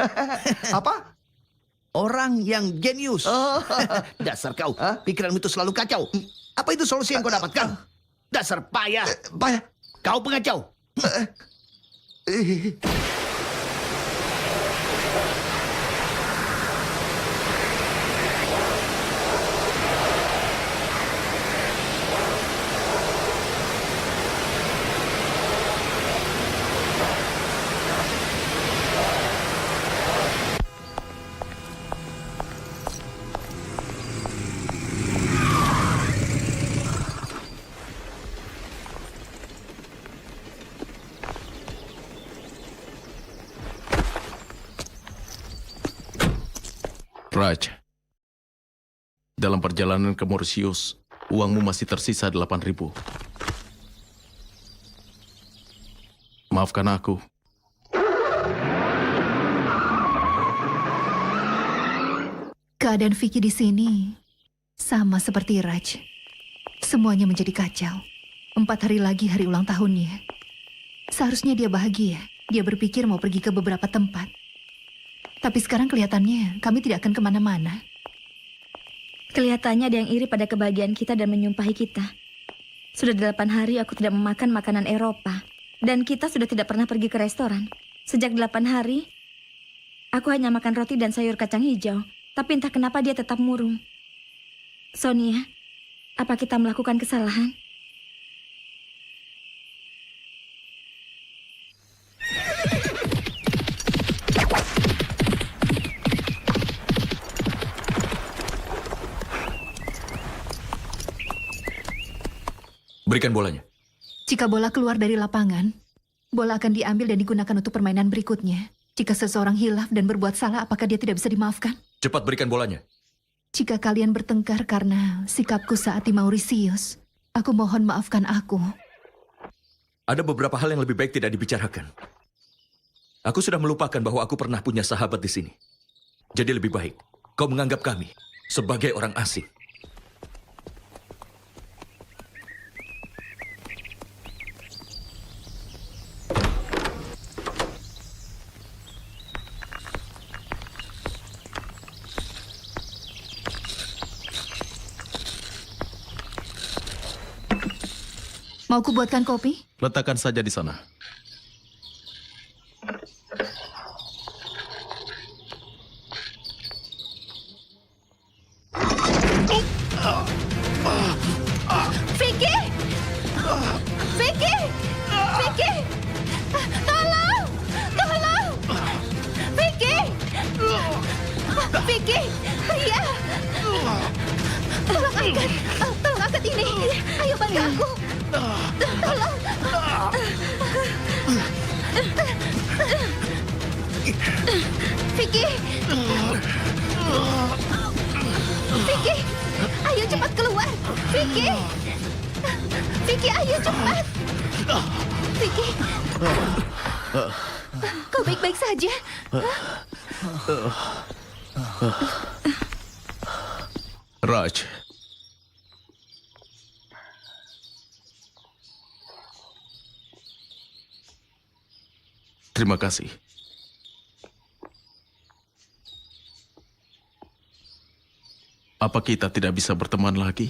Apa? Orang yang genius. Dasar kau, pikiranmu itu selalu kacau. Apa itu solusi yang kau dapatkan? Dasar payah. Payah. Kau pengacau. Raj, dalam perjalanan ke Mauritius, uangmu masih tersisa 8.000. Maafkan aku. Keadaan Vicky di sini sama seperti Raj. Semuanya menjadi kacau. 4 hari lagi hari ulang tahunnya. Seharusnya dia bahagia. Dia berpikir mau pergi ke beberapa tempat. Tapi sekarang kelihatannya kami tidak akan kemana-mana. Kelihatannya ada yang iri pada kebahagiaan kita dan menyumpahi kita. Sudah 8 hari aku tidak memakan makanan Eropa. Dan kita sudah tidak pernah pergi ke restoran. Sejak 8 hari, aku hanya makan roti dan sayur kacang hijau. Tapi entah kenapa dia tetap murung. Sonia, apa kita melakukan kesalahan? Berikan bolanya. Jika bola keluar dari lapangan, bola akan diambil dan digunakan untuk permainan berikutnya. Jika seseorang hilaf dan berbuat salah, apakah dia tidak bisa dimaafkan? Cepat berikan bolanya. Jika kalian bertengkar karena sikapku saat di Mauritius, aku mohon maafkan aku. Ada beberapa hal yang lebih baik tidak dibicarakan. Aku sudah melupakan bahwa aku pernah punya sahabat di sini. Jadi lebih baik kau menganggap kami sebagai orang asing. Mau ku buatkan kopi? Letakkan saja di sana. Vicky! Vicky! Vicky! Tolong! Tolong! Vicky! Vicky! Ria! Tolong angkat! Tolong angkat ini! Ayo bantu aku! Tolong! Vicky! Vicky! Ayo cepat keluar! Vicky! Vicky, ayo cepat! Vicky! Kau baik-baik saja? Raj. Terima kasih. Apa kita tidak bisa berteman lagi?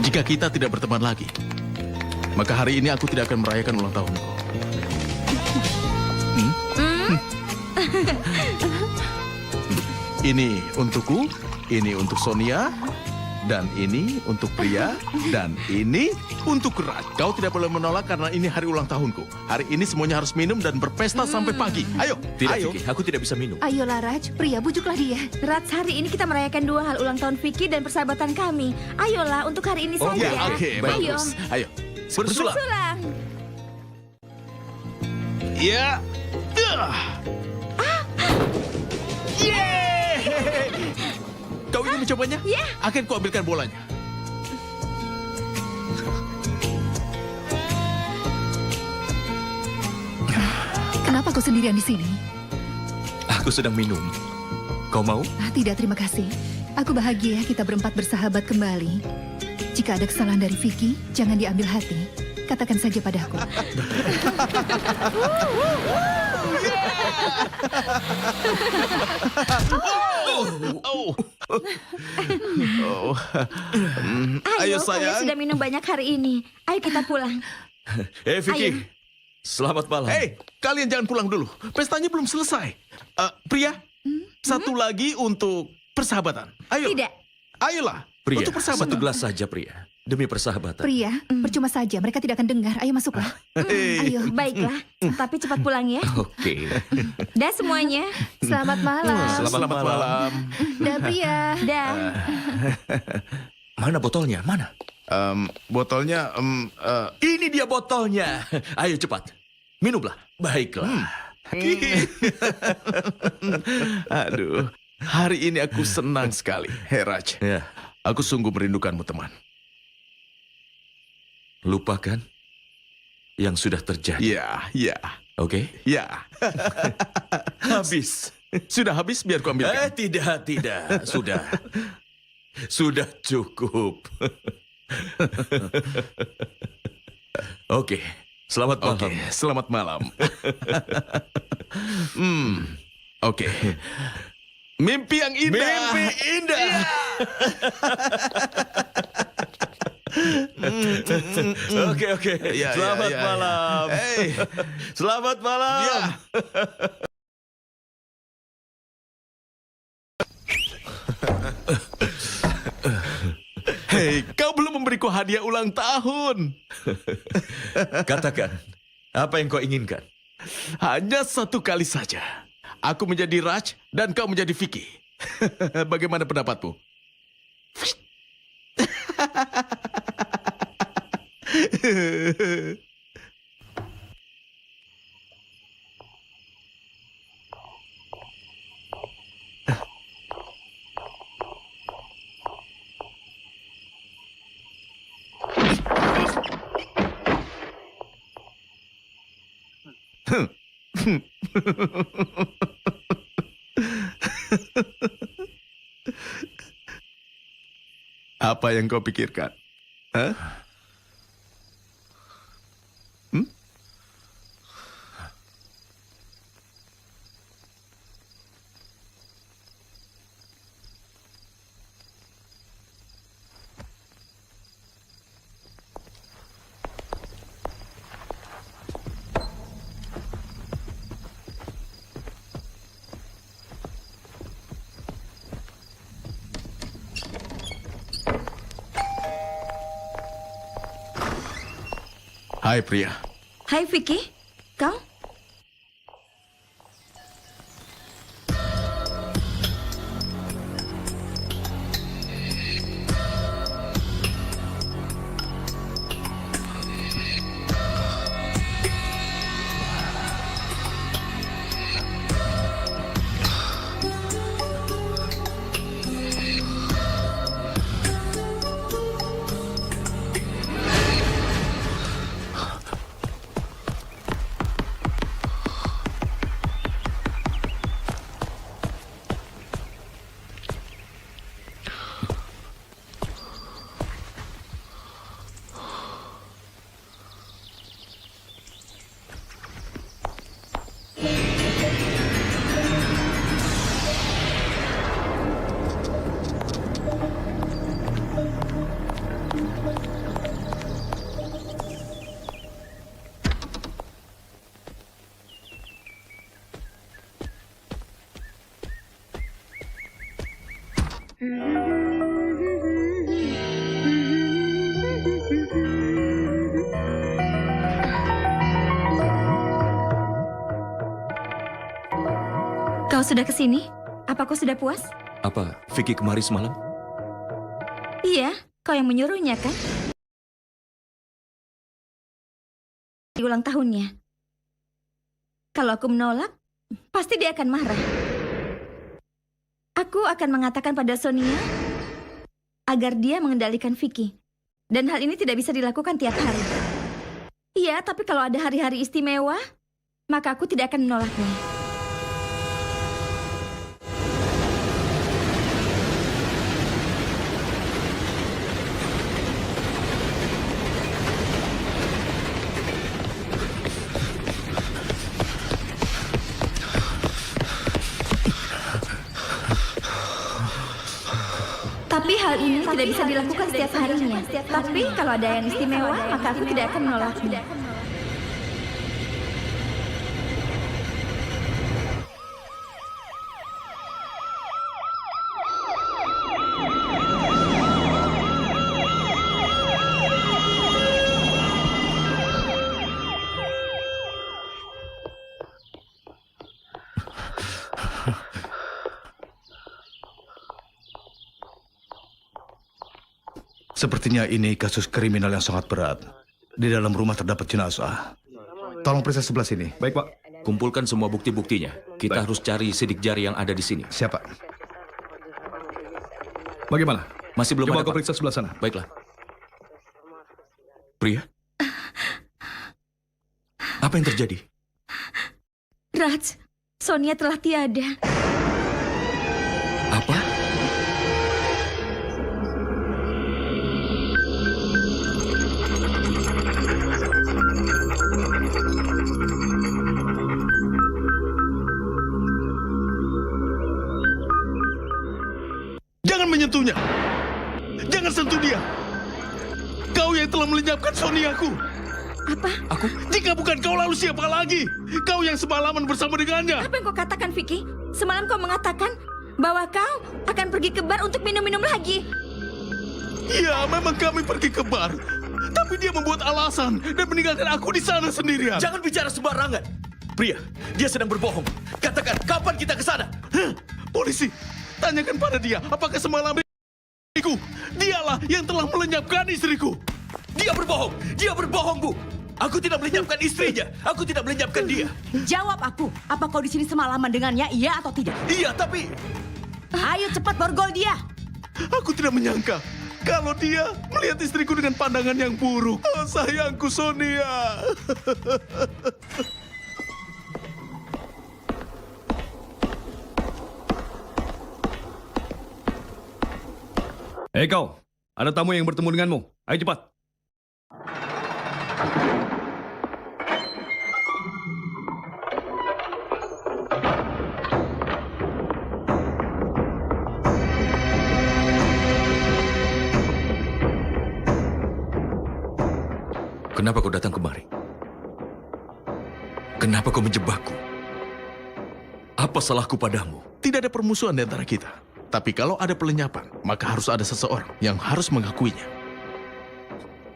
Jika kita tidak berteman lagi, maka hari ini aku tidak akan merayakan ulang tahunku. Ini untukku, ini untuk Sonia, dan ini untuk Pria, dan ini untuk Raj. Kau tidak boleh menolak karena ini hari ulang tahunku. Hari ini semuanya harus minum dan berpesta sampai pagi. Ayo, Tidak, ayo. Vicky. Aku tidak bisa minum. Ayolah Raj, Pria, bujuklah dia. Rats, hari ini kita merayakan 2 hal ulang tahun Vicky dan persahabatan kami. Ayolah, untuk hari ini Oh, saja. ya, Oke, Ayo. bagus. Ayo. Bersulang. Bersulang. Ya. Kau ingin mencobanya? Ya. Akan kuambilkan bolanya. Kenapa kau sendirian di sini? Aku sedang minum. Kau mau? Tidak, terima kasih. Aku bahagia kita berempat bersahabat kembali. Jika ada kesalahan dari Vicky, jangan diambil hati. Katakan saja padaku. Oh. Oh. Ayo, Ayo kalian sayang. sudah minum banyak hari ini. Ayo kita pulang. Vicky. Ayo. Selamat malam. Hei, kalian jangan pulang dulu. Pestanya belum selesai. Pria, satu lagi untuk persahabatan. Ayo. Tidak. Ayolah. Pria, Untuk persahabatan. satu gelas saja, Pria. Demi persahabatan. Pria, percuma saja. Mereka tidak akan dengar. Ayo masuklah. Hei. Ayo, baiklah. Tapi cepat pulang ya. Oke. Dah semuanya. Selamat malam. Selamat malam. Dah Pria. Dah. Mana botolnya? Mana? Botolnya, Ini dia botolnya. Ayo cepat. Minumlah. Baiklah. aduh. Hari ini aku senang sekali. Hei Raj, Ya, aku sungguh merindukanmu teman. lupakan yang sudah terjadi. Ya. Oke? Ya. Habis. Sudah habis biar ku ambilkan. Tidak. Sudah. Sudah cukup. Oke. Selamat malam. Oke, selamat malam. Oke. Mimpi yang indah. Mimpi indah. Oke. Ya, Selamat ya. malam. Hey. Selamat malam. Ya. Hei, kau belum memberiku hadiah ulang tahun. Katakan, apa yang kau inginkan? Hanya satu kali saja. Aku menjadi Raj dan kau menjadi Vicky. Bagaimana pendapatmu? Apa yang kau pikirkan? Hah? Hai pria. Hai Vicky, kau? Kau sudah kesini? Apa kau sudah puas? Apa Vicky kemari semalam? Iya, kau yang menyuruhnya kan? Di ulang tahunnya. Kalau aku menolak, pasti dia akan marah. Aku akan mengatakan pada Sonia agar dia mengendalikan Vicky. Dan hal ini tidak bisa dilakukan tiap hari. Iya, tapi kalau ada hari-hari istimewa, maka aku tidak akan menolaknya. Tapi hal ini tidak bisa dilakukan setiap harinya. Tapi kalau ada yang istimewa, maka aku tidak akan menolaknya. Sepertinya ini kasus kriminal yang sangat berat. Di dalam rumah terdapat jenazah. Tolong periksa sebelah sini. Baik, Pak. Kumpulkan semua bukti-buktinya. Kita harus cari sidik jari yang ada di sini. Siapa? Bagaimana? Masih belum Coba ada, kau Pak. periksa sebelah sana. Baiklah. Pria? Apa yang terjadi? Raj, Sonia telah tiada. Apa? Jangan menyentuhnya. Jangan sentuh dia. Kau yang telah melenyapkan Soniaku. Apa? Aku? Jika bukan kau, lalu siapa lagi? Kau yang semalaman bersama dengannya. Apa yang kau katakan, Vicky? Semalam kau mengatakan bahwa kau akan pergi ke bar untuk minum-minum lagi. Ya, memang kami pergi ke bar. Tapi dia membuat alasan dan meninggalkan aku di sana sendirian. Jangan bicara sembarangan. Pria, dia sedang berbohong. Katakan, kapan kita ke sana? Polisi, tanyakan pada dia, apakah semalam istriku? Dialah yang telah melenyapkan istriku. Dia berbohong. Dia berbohong, Bu. Aku tidak melenyapkan istrinya. Aku tidak melenyapkan dia. Jawab aku, apa kau di sini semalaman dengannya, iya atau tidak? Iya, tapi... Ayo cepat borgol dia. Aku tidak menyangka kalau dia melihat istriku dengan pandangan yang buruk. Oh, sayangku Sonia. Hei kau, ada tamu yang bertemu denganmu. Ayo cepat. Kenapa kau datang kemari? Kenapa kau menjebakku? Apa salahku padamu? Tidak ada permusuhan di antara kita. Tapi kalau ada pelenyapan, maka harus ada seseorang yang harus mengakuinya.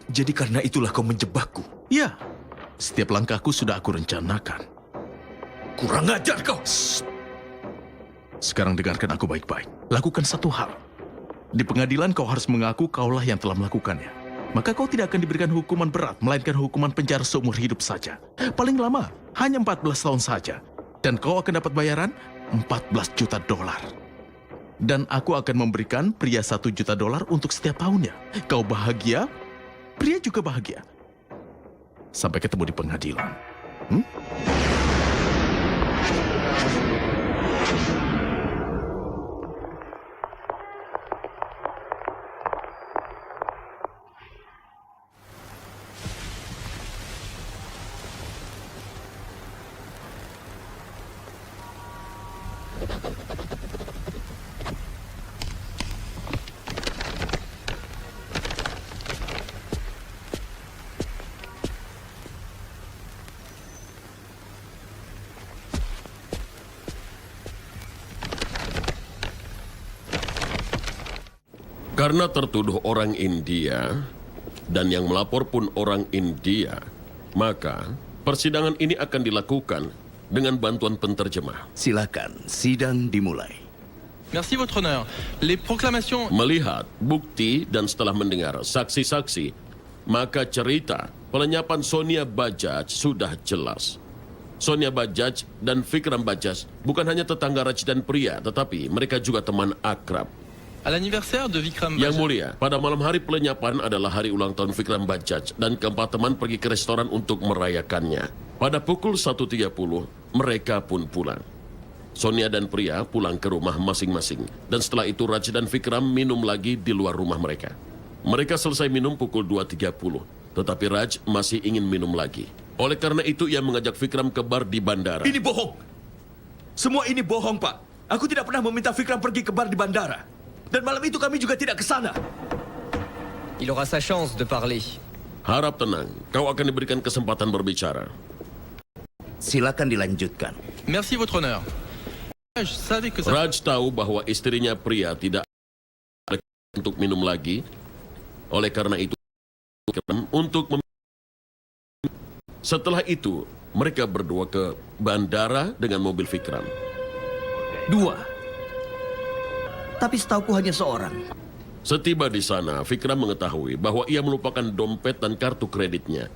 Jadi karena itulah kau menjebakku. Ya, setiap langkahku sudah aku rencanakan. Kurang ajar kau! Sekarang dengarkan aku baik-baik. Lakukan satu hal. Di pengadilan kau harus mengaku kaulah yang telah melakukannya. Maka kau tidak akan diberikan hukuman berat, melainkan hukuman penjara seumur hidup saja. Paling lama, hanya 14 tahun saja. Dan kau akan dapat bayaran 14 juta dolar. Dan aku akan memberikan pria 1 juta dolar untuk setiap tahunnya. Kau bahagia, pria juga bahagia. Sampai ketemu di pengadilan. Karena tertuduh orang India dan yang melapor pun orang India, maka persidangan ini akan dilakukan dengan bantuan penterjemah. Silakan, sidang dimulai. Merci, Votre Honneur. Les proclamations... Melihat bukti dan setelah mendengar saksi-saksi, maka cerita pelenyapan Sonia Bajaj sudah jelas. Sonia Bajaj dan Vikram Bajaj bukan hanya tetangga Raj dan Priya, tetapi mereka juga teman akrab. À l'anniversaire de Vikram Yang Bajaj, mulia, pada malam hari pelenyapan adalah hari ulang tahun Vikram Bajaj dan keempat teman pergi ke restoran untuk merayakannya. Pada pukul 1.30, mereka pun pulang. Sonia dan Priya pulang ke rumah masing-masing. Dan setelah itu Raj dan Vikram minum lagi di luar rumah mereka. Mereka selesai minum pukul 2.30, tetapi Raj masih ingin minum lagi. Oleh karena itu ia mengajak Vikram ke bar di bandara. Ini bohong! Semua ini bohong, Pak. Aku tidak pernah meminta Vikram pergi ke bar di bandara. Dan malam itu kami juga tidak ke sana. il aura sa chance de parler. Harap tenang, kau akan diberikan kesempatan berbicara. Silakan dilanjutkan. Merci, Votre Honneur. Je savais que ça... Raj tahu bahwa istrinya Priya tidak ada untuk minum lagi. Oleh karena itu, untuk setelah itu, mereka berdua ke bandara dengan mobil Vikram. 2. Tapi setauku hanya seorang. Setiba di sana, Vikram mengetahui bahwa ia melupakan dompet dan kartu kreditnya.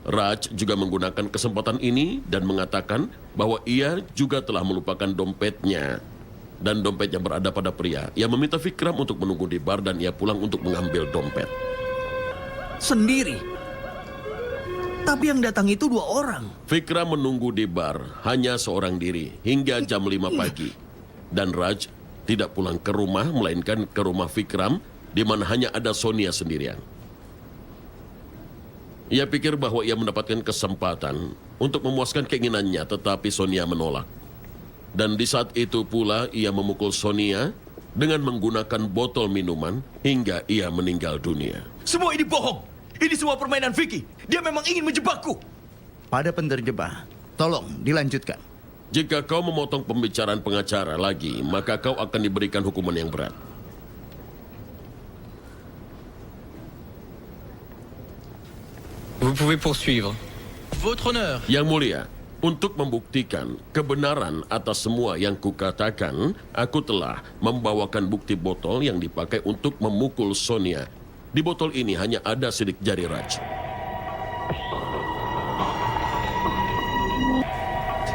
Raj juga menggunakan kesempatan ini dan mengatakan bahwa ia juga telah melupakan dompetnya. Dan dompetnya berada pada Priya. Ia meminta Vikram untuk menunggu di bar dan ia pulang untuk mengambil dompet. Sendiri. Tapi yang datang itu 2 orang. Vikram menunggu di bar hanya seorang diri hingga jam 5 pagi. Dan Raj tidak pulang ke rumah, melainkan ke rumah Vikram, di mana hanya ada Sonia sendirian. Ia pikir bahwa ia mendapatkan kesempatan untuk memuaskan keinginannya, tetapi Sonia menolak. Dan di saat itu pula ia memukul Sonia dengan menggunakan botol minuman hingga ia meninggal dunia. Semua ini bohong! Ini semua permainan Vicky. Dia memang ingin menjebakku. Pada penerjemah, tolong dilanjutkan. Jika kau memotong pembicaraan pengacara lagi, maka kau akan diberikan hukuman yang berat. Vous pouvez poursuivre. Votre Honneur, Yang mulia, untuk membuktikan kebenaran atas semua yang kukatakan, aku telah membawakan bukti botol yang dipakai untuk memukul Sonia. Di botol ini hanya ada sidik jari Raj.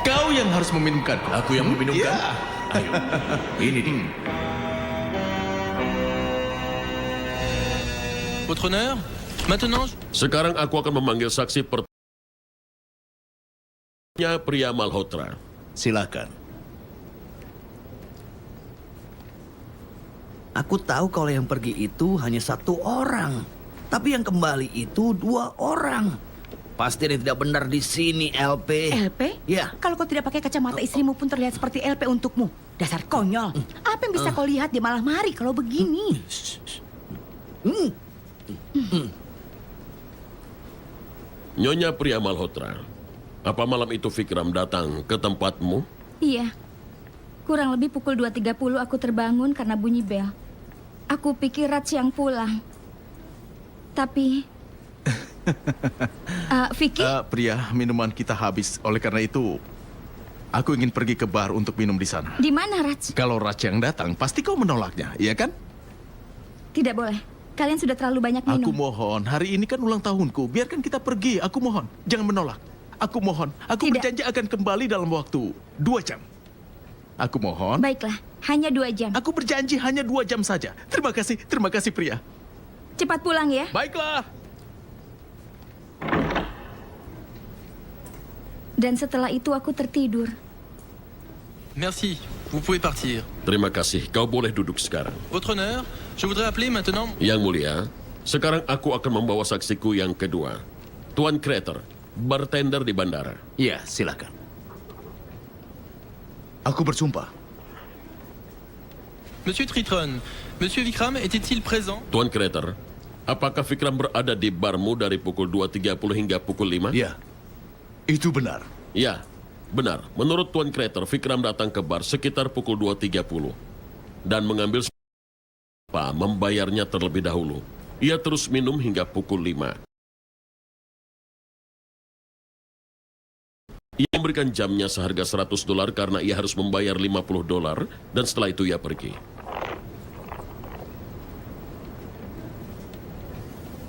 Kau yang harus meminumkan. Aku yang meminumkan. Ayo, ini dia. Votre Honneur, maintenant... Sekarang aku akan memanggil saksi pertama Priya Malhotra. Silakan. Aku tahu kalau yang pergi itu hanya 1 orang. Tapi yang kembali itu 2 orang. Pasti ada yang tidak benar di sini, LP. LP? Ya. Kalau kau tidak pakai kacamata istrimu pun terlihat seperti LP untukmu. Dasar konyol. Apa yang bisa kau lihat di malam hari kalau begini? Nyonya Pria Malhotra, apa malam itu Vikram datang ke tempatmu? Iya. Kurang lebih pukul 2.30 aku terbangun karena bunyi bel. Aku pikir Raj yang pulang. Tapi... Vicky? Pria, minuman kita habis. Oleh karena itu, aku ingin pergi ke bar untuk minum di sana. Di mana Raj? Kalau Raj yang datang, pasti kau menolaknya, iya kan? Tidak boleh. Kalian sudah terlalu banyak minum. Aku mohon, hari ini kan ulang tahunku. Biarkan kita pergi, aku mohon. Jangan menolak. Aku mohon, aku Tidak. berjanji akan kembali dalam waktu 2 jam. Aku mohon. Baiklah, hanya 2 jam. Aku berjanji hanya 2 jam saja. Terima kasih pria. Cepat pulang ya. Baiklah. Dan setelah itu aku tertidur. Merci, vous pouvez partir. Terima kasih, kau boleh duduk sekarang. Votre honneur, je voudrais appeler maintenant... Yang mulia, sekarang aku akan membawa saksiku yang kedua. Tuan Crater, bartender di bandara. Ya, silakan. Aku bersumpah. Monsieur Tritron, Monsieur Vikram était-il présent? Tuan Crater, apakah Vikram berada di barmu dari pukul 2.30 hingga pukul 5? Ya, itu benar. Ya, benar. Menurut Tuan Crater, Vikram datang ke bar sekitar pukul 2.30 dan mengambil membayarnya terlebih dahulu. Ia terus minum hingga pukul 5. Ia memberikan jamnya seharga $100 karena ia harus membayar $50 dan setelah itu ia pergi.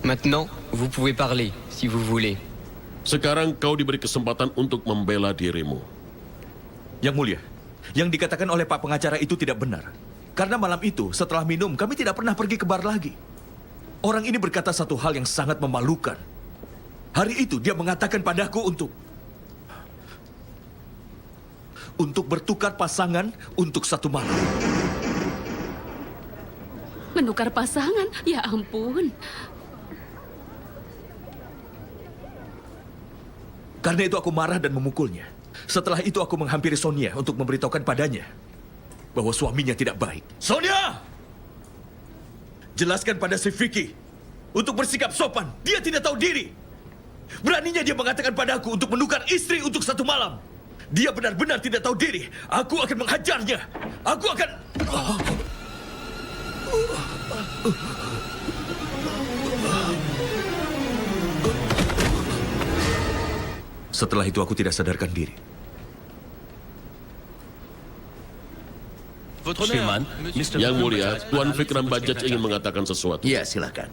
Maintenant, vous pouvez parler, si vous voulez. Sekarang kau diberi kesempatan untuk membela dirimu. Yang mulia, yang dikatakan oleh Pak Pengacara itu tidak benar. Karena malam itu, setelah minum, kami tidak pernah pergi ke bar lagi. Orang ini berkata satu hal yang sangat memalukan. Hari itu dia mengatakan padaku untuk bertukar pasangan untuk 1 malam. Menukar pasangan? Ya ampun. Karena itu aku marah dan memukulnya. Setelah itu aku menghampiri Sonia untuk memberitahukan padanya bahwa suaminya tidak baik. Sonia! Jelaskan pada si Vicky untuk bersikap sopan. Dia tidak tahu diri. Beraninya dia mengatakan padaku untuk menukar istri untuk 1 malam. Dia benar-benar tidak tahu diri. Aku akan menghajarnya. Aku akan... Setelah itu aku tidak sadarkan diri. Votre honneur, Monsieur... Yang mulia, Tuan Vikram Bajaj ingin mengatakan sesuatu. Ya, silakan.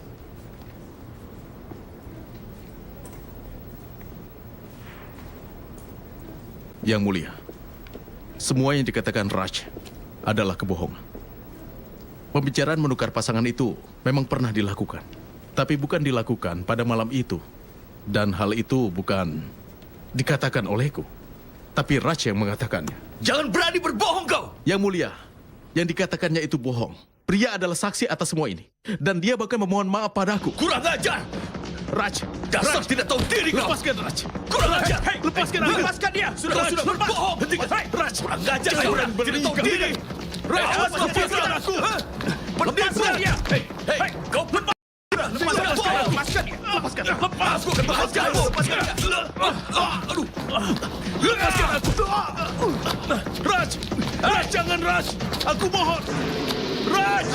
Yang mulia, semua yang dikatakan Raj adalah kebohongan. Pembicaraan menukar pasangan itu memang pernah dilakukan. Tapi bukan dilakukan pada malam itu. Dan hal itu bukan dikatakan olehku. Tapi Raj yang mengatakannya. Jangan berani berbohong kau! Yang mulia, yang dikatakannya itu bohong. Pria adalah saksi atas semua ini. Dan dia bahkan memohon maaf padaku. Kurang ajar! Raj, Dasar tidak tahu diri kau! lepaskan Raj. Kurang ajar! Lepaskan aku. Lepaskan dia. Kau sudah berbohong! Raj, Kurang ajar kau! Tidak tahu diri! Raj, lepaskan aku. Lepaskan dia! Hei, kau penipu! Lepaskan dia. Lepaskan dia. Aku akan menghajarmu! Lepaskan dia! Aduh! Lepaskan aku. Raj, Raj, jangan Raj. Aku mohon. Raj.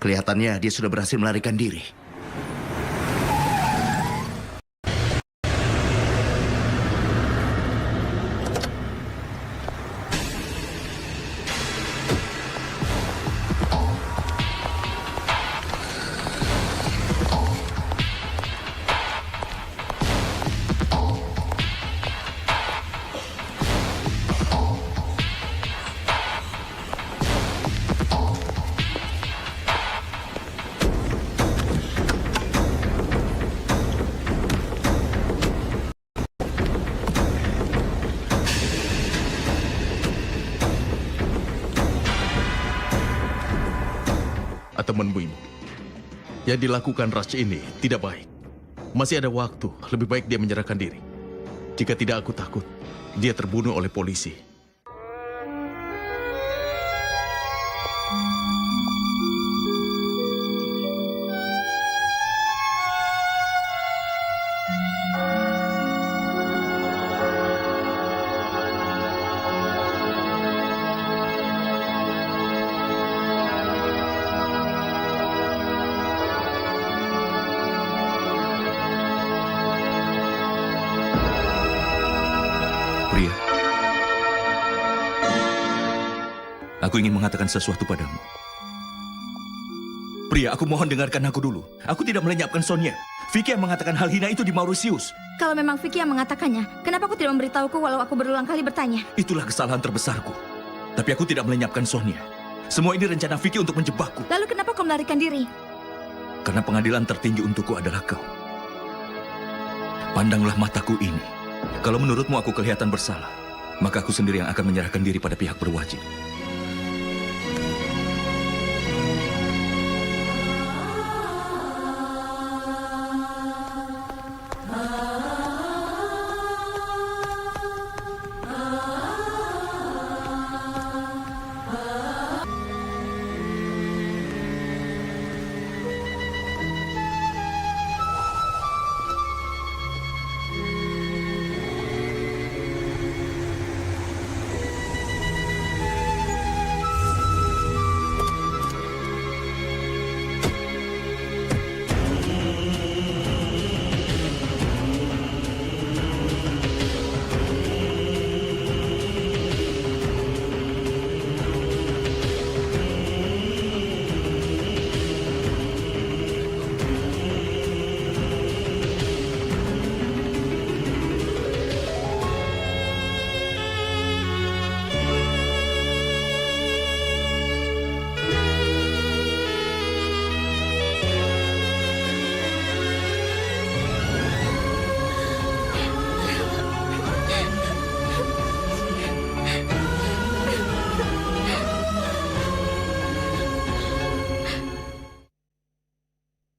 Kelihatannya dia sudah berhasil melarikan diri. Atau menemuimu. Yang dilakukan Raj ini tidak baik. Masih ada waktu, lebih baik dia menyerahkan diri. Jika tidak, aku takut dia terbunuh oleh polisi. Pria, aku ingin mengatakan sesuatu padamu. Pria, aku mohon dengarkan aku dulu. Aku tidak melenyapkan Sonia. Vicky yang mengatakan hal hina itu di Mauritius. Kalau memang Vicky yang mengatakannya, kenapa kau tidak memberitahuku walau aku berulang kali bertanya? Itulah kesalahan terbesarku. Tapi aku tidak melenyapkan Sonia. Semua ini rencana Vicky untuk menjebakku. Lalu kenapa kau melarikan diri? Karena pengadilan tertinggi untukku adalah kau. Pandanglah mataku ini. Kalau menurutmu aku kelihatan bersalah, maka aku sendiri yang akan menyerahkan diri pada pihak berwajib.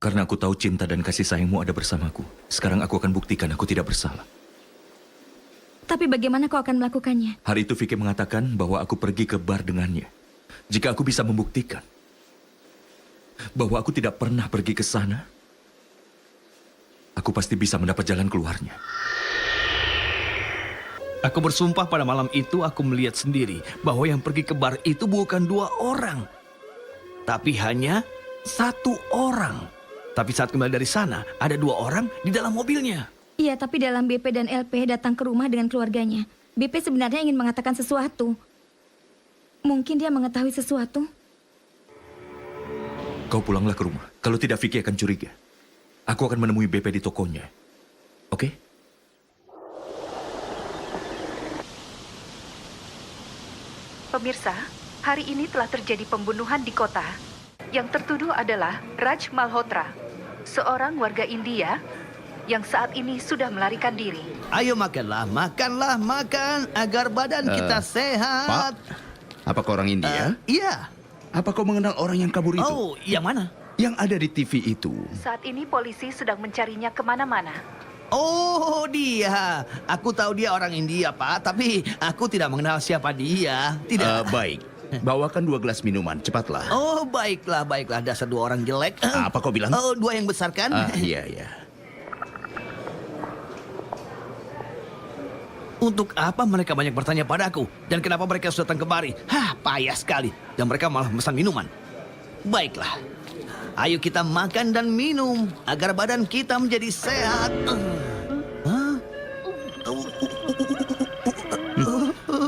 Karena aku tahu cinta dan kasih sayangmu ada bersamaku. Sekarang aku akan buktikan aku tidak bersalah. Tapi bagaimana kau akan melakukannya? Hari itu Vicky mengatakan bahwa aku pergi ke bar dengannya. Jika aku bisa membuktikan bahwa aku tidak pernah pergi ke sana, aku pasti bisa mendapat jalan keluarnya. Aku bersumpah pada malam itu aku melihat sendiri bahwa yang pergi ke bar itu bukan 2 orang. Tapi hanya 1 orang. Tapi saat kembali dari sana, ada 2 orang di dalam mobilnya. Iya, tapi dalam BP dan LP datang ke rumah dengan keluarganya. BP sebenarnya ingin mengatakan sesuatu. Mungkin dia mengetahui sesuatu. Kau pulanglah ke rumah. Kalau tidak, Vicky akan curiga. Aku akan menemui BP di tokonya. Oke? Pemirsa, hari ini telah terjadi pembunuhan di kota. Yang tertuduh adalah Raj Malhotra, seorang warga India yang saat ini sudah melarikan diri. Ayo makanlah, makan agar badan kita sehat. Apakah orang India? Iya. Apa kau mengenal orang yang kabur itu? Oh, yang mana? Yang ada di TV itu. Saat ini polisi sedang mencarinya kemana-mana. Oh, dia. Aku tahu dia orang India, Pak. Tapi aku tidak mengenal siapa dia. Tidak. Baik. Bawakan 2 gelas minuman, cepatlah. Oh, baiklah. Dasar 2 orang jelek. Apa kau bilang? Oh, 2 yang besar kan? Iya. Untuk apa mereka banyak bertanya padaku? Dan kenapa mereka harus datang kemari? Hah, payah sekali. Dan mereka malah pesan minuman. Baiklah. Ayo kita makan dan minum agar badan kita menjadi sehat. Hah?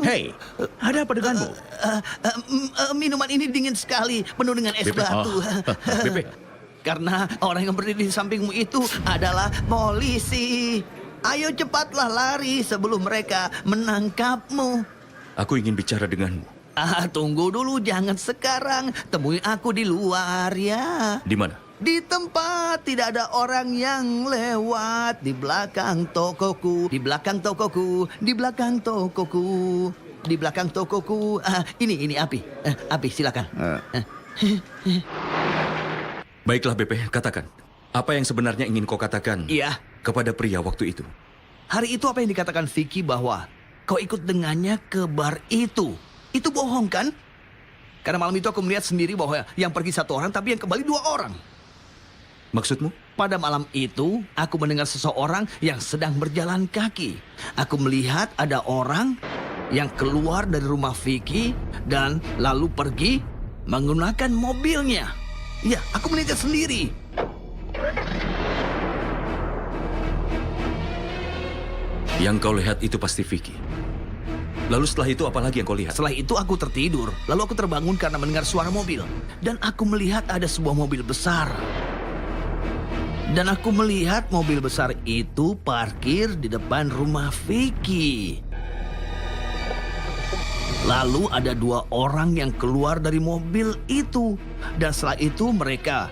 Hei, ada apa denganmu? Minuman ini dingin sekali, penuh dengan es Bebe. batu. Bebe, Karena orang yang berdiri di sampingmu itu adalah polisi. Ayo cepatlah lari sebelum mereka menangkapmu. aku ingin bicara denganmu. Tunggu dulu, jangan sekarang. Temui aku di luar ya. Di mana? Di tempat tidak ada orang yang lewat. Di belakang tokoku, di belakang tokoku, di belakang tokoku, di belakang tokoku. Ini Api. Api, silakan. Baiklah, Bepe, katakan. Apa yang sebenarnya ingin kau katakan Iya. kepada pria waktu itu? Hari itu apa yang dikatakan Vicky bahwa kau ikut dengannya ke bar itu? Itu bohong kan? Karena malam itu aku melihat sendiri bahwa yang pergi 1 orang tapi yang kembali 2 orang. Maksudmu? Pada malam itu, aku mendengar seseorang yang sedang berjalan kaki. Aku melihat ada orang yang keluar dari rumah Vicky dan lalu pergi menggunakan mobilnya. Ya, aku melihatnya sendiri. Yang kau lihat itu pasti Vicky. Lalu setelah itu apa lagi yang kau lihat? Setelah itu aku tertidur. Lalu aku terbangun karena mendengar suara mobil. Dan aku melihat ada sebuah mobil besar. Dan aku melihat mobil besar itu parkir di depan rumah Vicky. Lalu ada 2 orang yang keluar dari mobil itu. Dan setelah itu mereka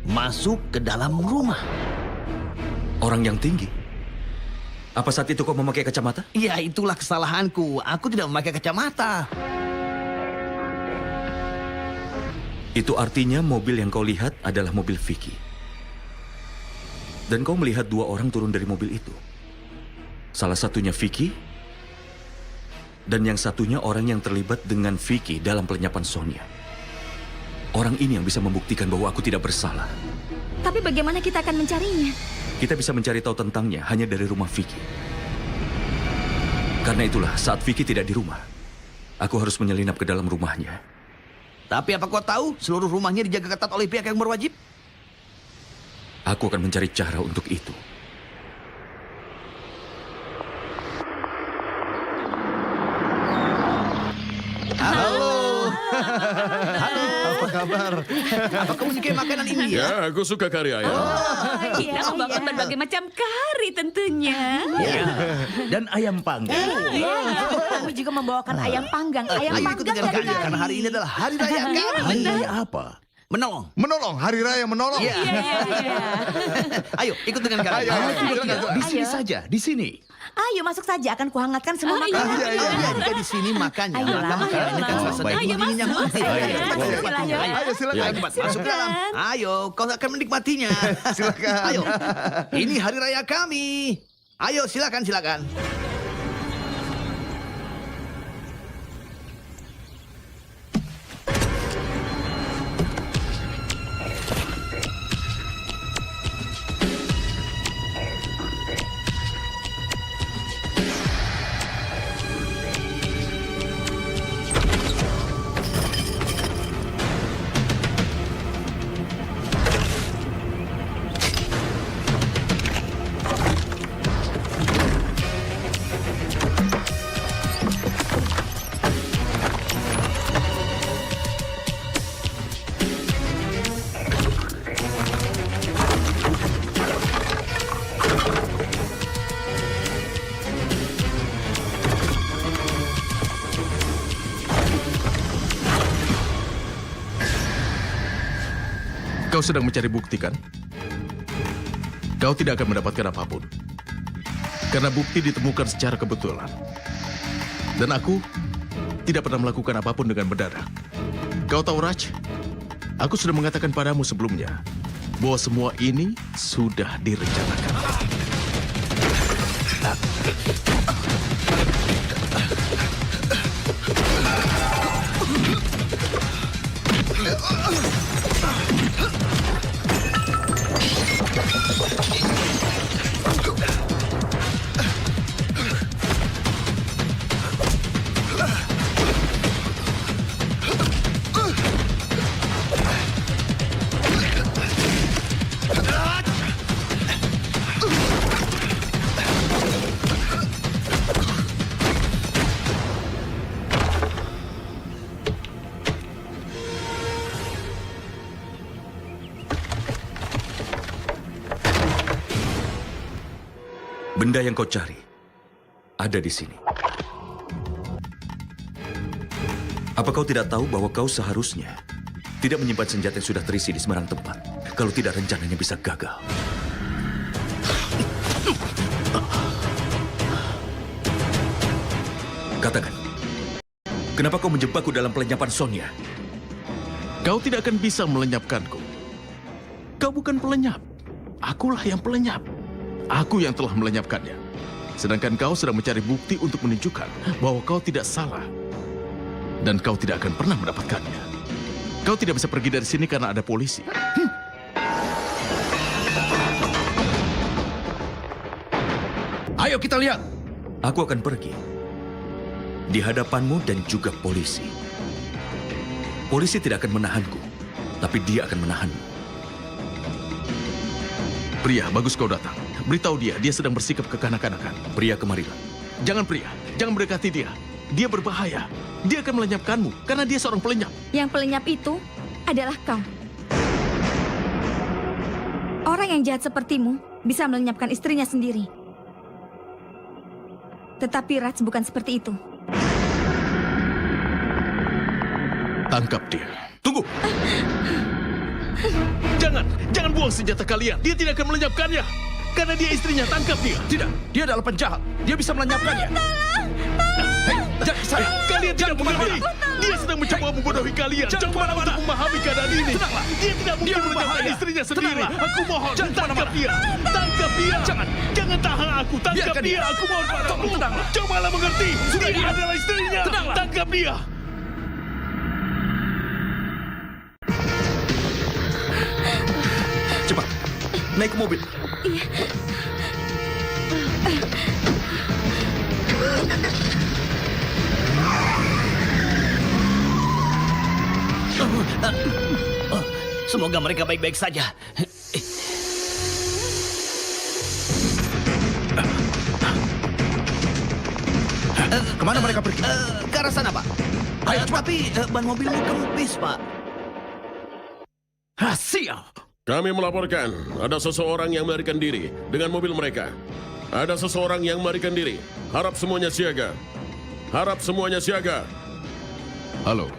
masuk ke dalam rumah. Orang yang tinggi. Apa saat itu kau memakai kacamata? Ya, itulah kesalahanku. Aku tidak memakai kacamata. Itu artinya mobil yang kau lihat adalah mobil Vicky. Dan kau melihat 2 orang turun dari mobil itu. Salah satunya Vicky, dan yang satunya orang yang terlibat dengan Vicky dalam pelenyapan Sonia. Orang ini yang bisa membuktikan bahwa aku tidak bersalah. Tapi bagaimana kita akan mencarinya? Kita bisa mencari tahu tentangnya hanya dari rumah Vicky. Karena itulah, saat Vicky tidak di rumah, aku harus menyelinap ke dalam rumahnya. Tapi apa kau tahu seluruh rumahnya dijaga ketat oleh pihak yang berwajib? Aku akan mencari cara untuk itu. Halo. Halo. Apa kabar? Apa kamu suka makanan ini ya? Ya, aku suka kari ayam. Kita membawakan berbagai macam kari tentunya. Dan ayam panggang. Kami juga membawakan ayam panggang. Ayam Ayo ikut panggang dengan dari kami karena hari ini adalah hari raya kami. Hari raya apa? Menolong. Menolong, hari raya menolong. Iya. Ayo ikut dengan kami. Ayo, silakan. Di sini saja, di sini. Ayo masuk saja, akan kuhangatkan semua Ayo. makanan. Iya, jika di sini makannya, Ayolah, maka makanannya kan ayolah. selesai. Ayo, Ini yang masuk. putih. Ayo, Ayo, silakan. Ayo, cepat masuk ke dalam. Ayo, kau akan menikmatinya. Silakan. Ayo, ini hari raya kami. Ayo, silakan. Kau sedang mencari bukti, kan? Kau tidak akan mendapatkan apapun. Karena bukti ditemukan secara kebetulan. Dan aku tidak pernah melakukan apapun dengan mendadak. Kau tahu, Raj? Aku sudah mengatakan padamu sebelumnya bahwa semua ini sudah direncanakan. Benda yang kau cari ada di sini. Apa kau tidak tahu bahwa kau seharusnya tidak menyimpan senjata yang sudah terisi di sembarang tempat? Kalau tidak, rencananya bisa gagal. Katakan, kenapa kau menjebakku dalam pelenyapan Sonia? Kau tidak akan bisa melenyapkanku. Kau bukan pelenyap. Akulah yang pelenyap. Aku yang telah melenyapkannya. Sedangkan kau sedang mencari bukti untuk menunjukkan bahwa kau tidak salah. Dan kau tidak akan pernah mendapatkannya. Kau tidak bisa pergi dari sini karena ada polisi. Ayo kita lihat. Aku akan pergi di hadapanmu dan juga polisi. Polisi tidak akan menahanku, tapi dia akan menahanmu. Pria, bagus kau datang. Beritahu dia sedang bersikap kekanak-kanakan. Pria, kemarilah. Jangan pria, jangan mendekati dia. Dia berbahaya. Dia akan melenyapkanmu karena dia seorang pelenyap. Yang pelenyap itu adalah kau. Orang yang jahat sepertimu bisa melenyapkan istrinya sendiri. Tetapi Raj bukan seperti itu. Tangkap dia. Tunggu! Jangan buang senjata kalian. Dia tidak akan melenyapkannya. Karena dia istrinya, tangkap dia. Tidak, dia adalah penjahat. Dia bisa melenyapkannya. Hei, jangan ke sana. Kalian tidak mengerti. Dia sedang mencoba membodohi kalian. Coba untuk memahami keadaan ini. Tenanglah. Dia tidak mungkin Dia melenyapkan berbahaya. istrinya sendiri. Tenanglah. Aku mohon, Jangan tangkap kemana-mana. dia. Tangkap dia. Jangan tahan aku. Tangkap Biarkan dia. dia. Aku mohon padamu. Tolong, tenanglah. Cobalah mengerti. Sudah, Dia diam. adalah istrinya. Tenanglah. Tangkap dia. Cepat, naik ke mobil. Semoga mereka baik-baik saja. Kemana mereka pergi? Ke arah sana, Pak. Tapi ban mobilmu kempis, Pak. Sial. Kami melaporkan ada seseorang yang melarikan diri dengan mobil mereka. Ada seseorang yang melarikan diri. Harap semuanya siaga. Harap semuanya siaga. Halo.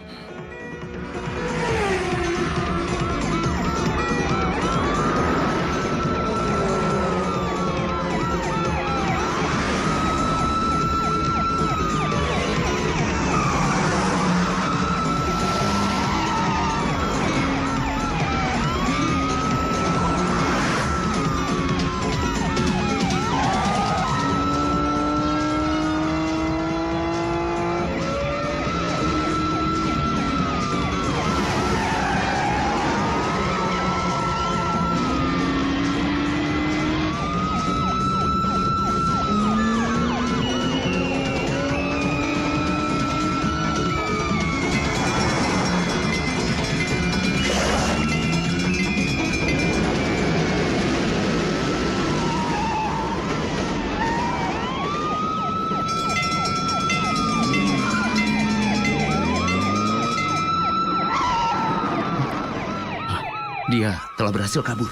Dia telah berhasil kabur.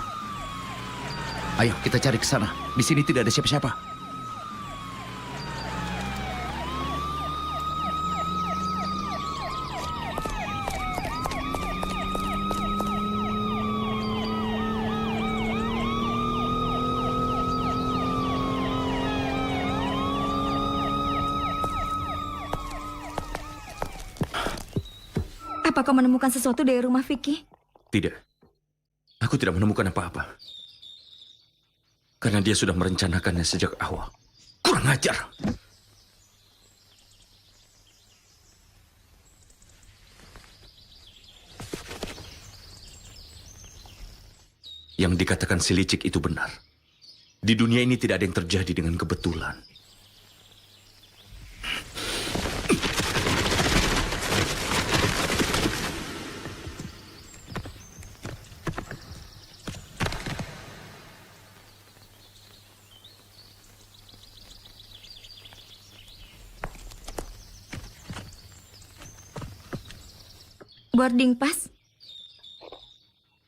Ayo kita cari ke sana. Di sini tidak ada siapa-siapa. Apa kau menemukan sesuatu dari rumah Vicky? Tidak. Aku tidak menemukan apa-apa. Karena dia sudah merencanakannya sejak awal. Kurang ajar! Yang dikatakan si licik itu benar. Di dunia ini tidak ada yang terjadi dengan kebetulan. Boarding pass?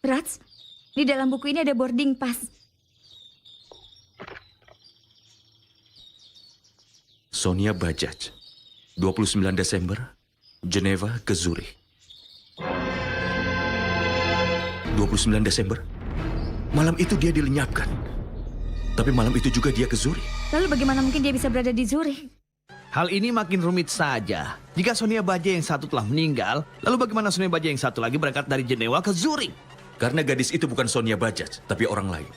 Raj, di dalam buku ini ada boarding pass. Sonia Bajaj. 29 Desember, Geneva ke Zurich. 29 Desember? Malam itu dia dilenyapkan. Tapi malam itu juga dia ke Zurich. Lalu bagaimana mungkin dia bisa berada di Zurich? Hal ini makin rumit saja. Jika Sonia Bajaj yang satu telah meninggal, lalu bagaimana Sonia Bajaj yang satu lagi berangkat dari Jenewa ke Zurich? Karena gadis itu bukan Sonia Bajaj, tapi orang lain.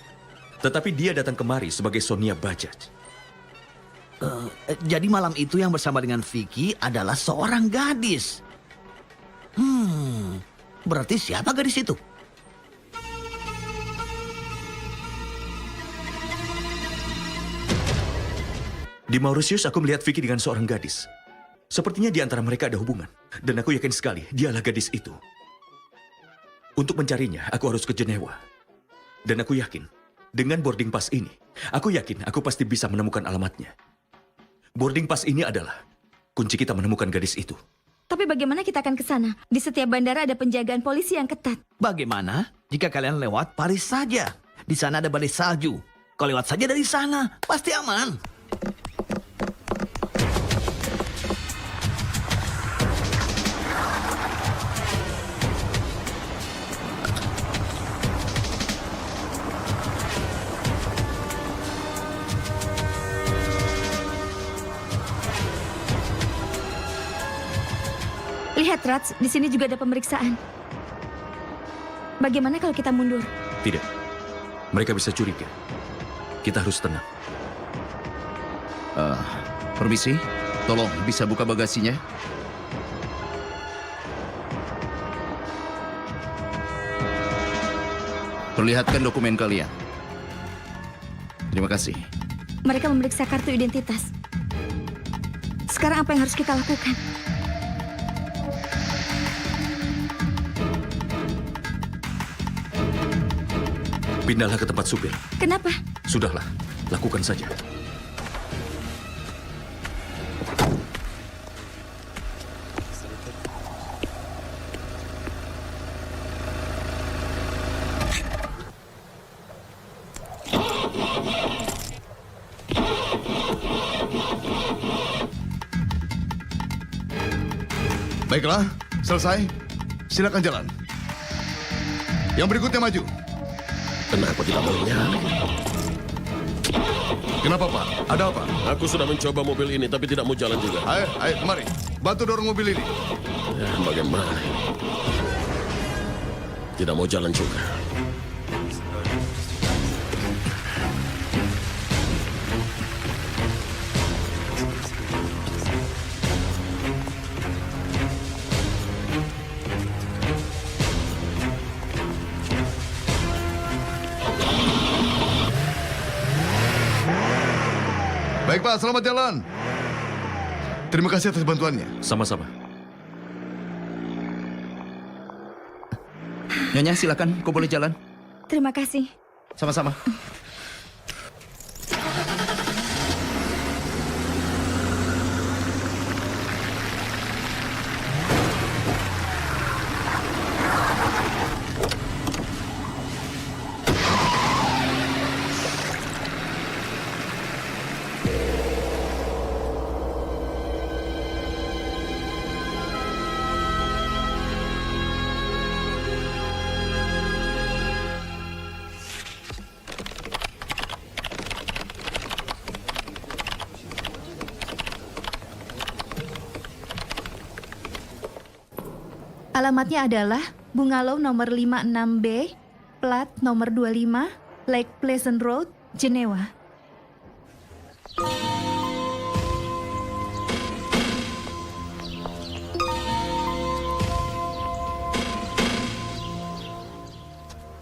Tetapi dia datang kemari sebagai Sonia Bajaj. Jadi malam itu yang bersama dengan Vicky adalah seorang gadis. Berarti siapa gadis itu? Di Mauritius aku melihat Vicky dengan seorang gadis. Sepertinya di antara mereka ada hubungan. Dan aku yakin sekali dialah gadis itu. Untuk mencarinya, aku harus ke Jenewa. Dan aku yakin, dengan boarding pass ini, aku yakin aku pasti bisa menemukan alamatnya. Boarding pass ini adalah kunci kita menemukan gadis itu. Tapi bagaimana kita akan ke sana? Di setiap bandara ada penjagaan polisi yang ketat. Bagaimana jika kalian lewat Paris saja? Di sana ada badai salju. Kalau lewat saja dari sana, pasti aman. Lihat, Rats, di sini juga ada pemeriksaan. Bagaimana kalau kita mundur? Tidak. Mereka bisa curiga. Kita harus tenang. Permisi, tolong bisa buka bagasinya? Perlihatkan dokumen kalian. Terima kasih. Mereka memeriksa kartu identitas. Sekarang apa yang harus kita lakukan? Pindahlah ke tempat supir. Kenapa? Sudahlah, lakukan saja. Baiklah, selesai. Silakan jalan. Yang berikutnya maju. Kenapa tidak boleh nyala? Kenapa, Pak? Ada apa? Aku sudah mencoba mobil ini, tapi tidak mau jalan juga. Ayo, kemari. Bantu dorong mobil ini. Ya, bagaimana? Tidak mau jalan juga. Baik, Pak. Selamat jalan. Terima kasih atas bantuannya. Sama-sama. Nyonya, silakan. Kau boleh jalan. Terima kasih. Sama-sama. Alamatnya adalah Bungalow nomor 56B, plat nomor 25, Lake Pleasant Road, Jenewa.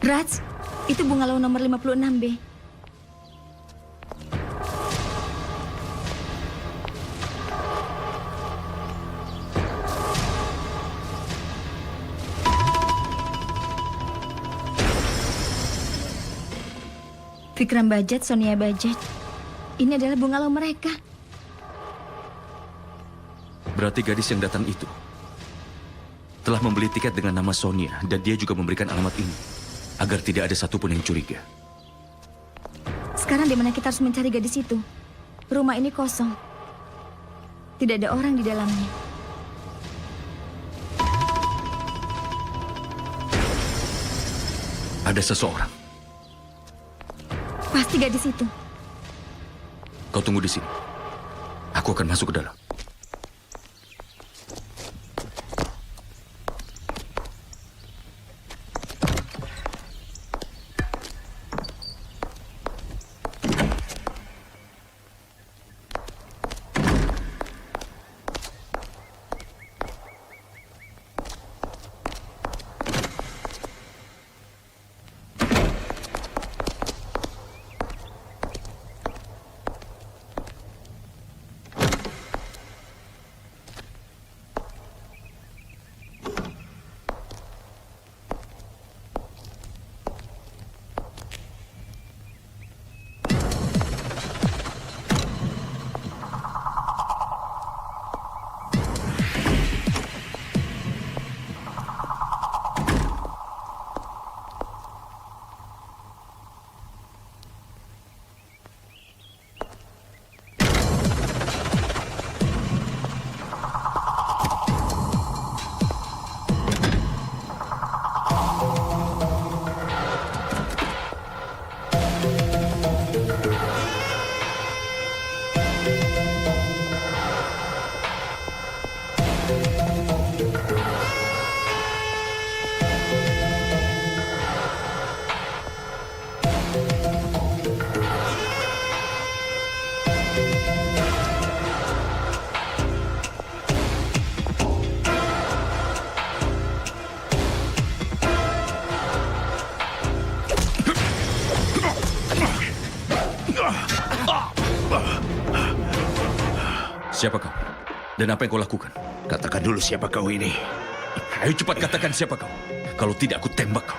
Rats, itu bungalow nomor 56B. Vikram Bajaj, Sonia Bajaj. Ini adalah bungalow mereka. Berarti gadis yang datang itu telah membeli tiket dengan nama Sonia dan dia juga memberikan alamat ini agar tidak ada satupun yang curiga. Sekarang di mana kita harus mencari gadis itu? Rumah ini kosong. Tidak ada orang di dalamnya. Ada seseorang. Pasti gadis itu. Kau tunggu di sini. Aku akan masuk ke dalam. Siapa kau? Dan apa yang kau lakukan? Katakan dulu siapa kau ini. Ayo cepat katakan siapa kau. Kalau tidak aku tembak kau.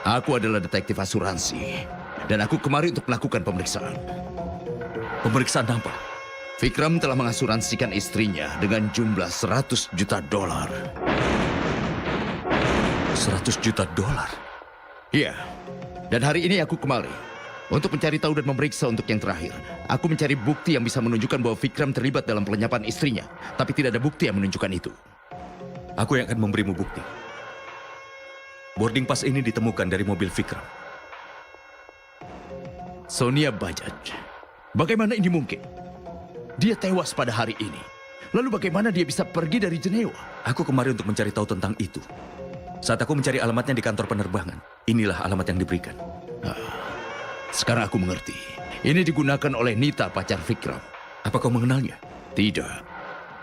Aku adalah detektif asuransi. Dan aku kemari untuk melakukan pemeriksaan. Pemeriksaan apa? Vikram telah mengasuransikan istrinya dengan jumlah 100 juta dolar. 100 juta dolar? Iya. Dan hari ini aku kemari untuk mencari tahu dan memeriksa untuk yang terakhir. Aku mencari bukti yang bisa menunjukkan bahwa Vikram terlibat dalam pelenyapan istrinya. Tapi tidak ada bukti yang menunjukkan itu. Aku yang akan memberimu bukti. Boarding pass ini ditemukan dari mobil Vikram. Sonia Bajaj. Bagaimana ini mungkin? Dia tewas pada hari ini. Lalu bagaimana dia bisa pergi dari Jenewa? Aku kemari untuk mencari tahu tentang itu. Saat aku mencari alamatnya di kantor penerbangan, inilah alamat yang diberikan. Sekarang aku mengerti. Ini digunakan oleh Nita, pacar Vikram. Apa kau mengenalnya? Tidak.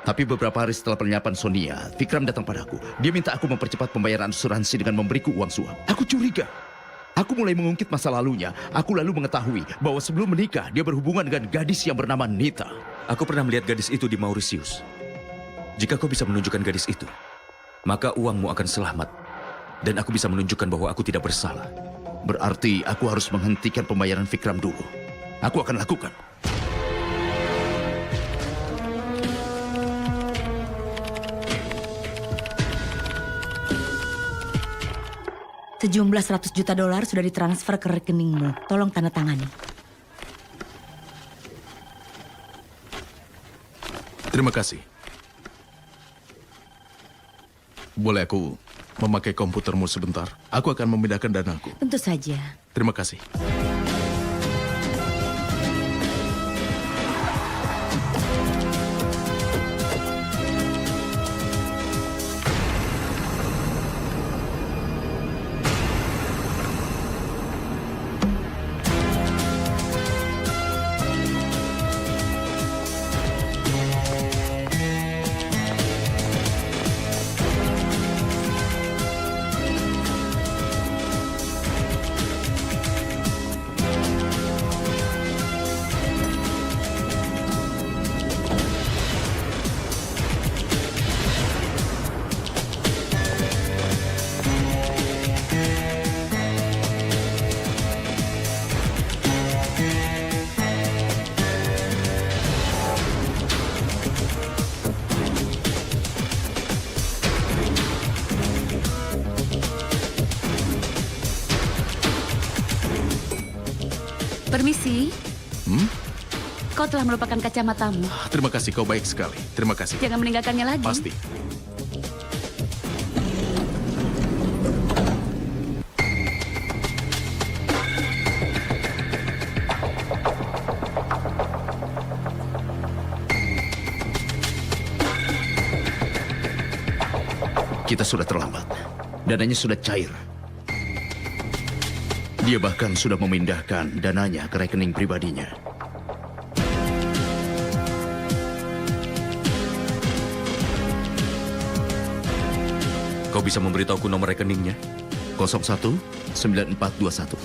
Tapi beberapa hari setelah pelenyapan Sonia, Vikram datang padaku. Dia minta aku mempercepat pembayaran asuransi dengan memberiku uang suap. Aku curiga. Aku mulai mengungkit masa lalunya. Aku lalu mengetahui bahwa sebelum menikah, dia berhubungan dengan gadis yang bernama Nita. Aku pernah melihat gadis itu di Mauritius. Jika kau bisa menunjukkan gadis itu, maka uangmu akan selamat. Dan aku bisa menunjukkan bahwa aku tidak bersalah. Berarti aku harus menghentikan pembayaran Vikram dulu. Aku akan lakukan. Sejumlah 100 juta dolar sudah ditransfer ke rekeningmu. Tolong tanda tangani. Terima kasih. Boleh aku memakai komputermu sebentar? Aku akan memindahkan danaku. Tentu saja. Terima kasih. Permisi. kau telah melupakan kacamatamu. Terima kasih, kau baik sekali. Terima kasih. Jangan meninggalkannya lagi. Pasti. Kita sudah terlambat. Dananya sudah cair. Dia bahkan sudah memindahkan dananya ke rekening pribadinya. Kau bisa memberitahuku nomor rekeningnya? 01 9421.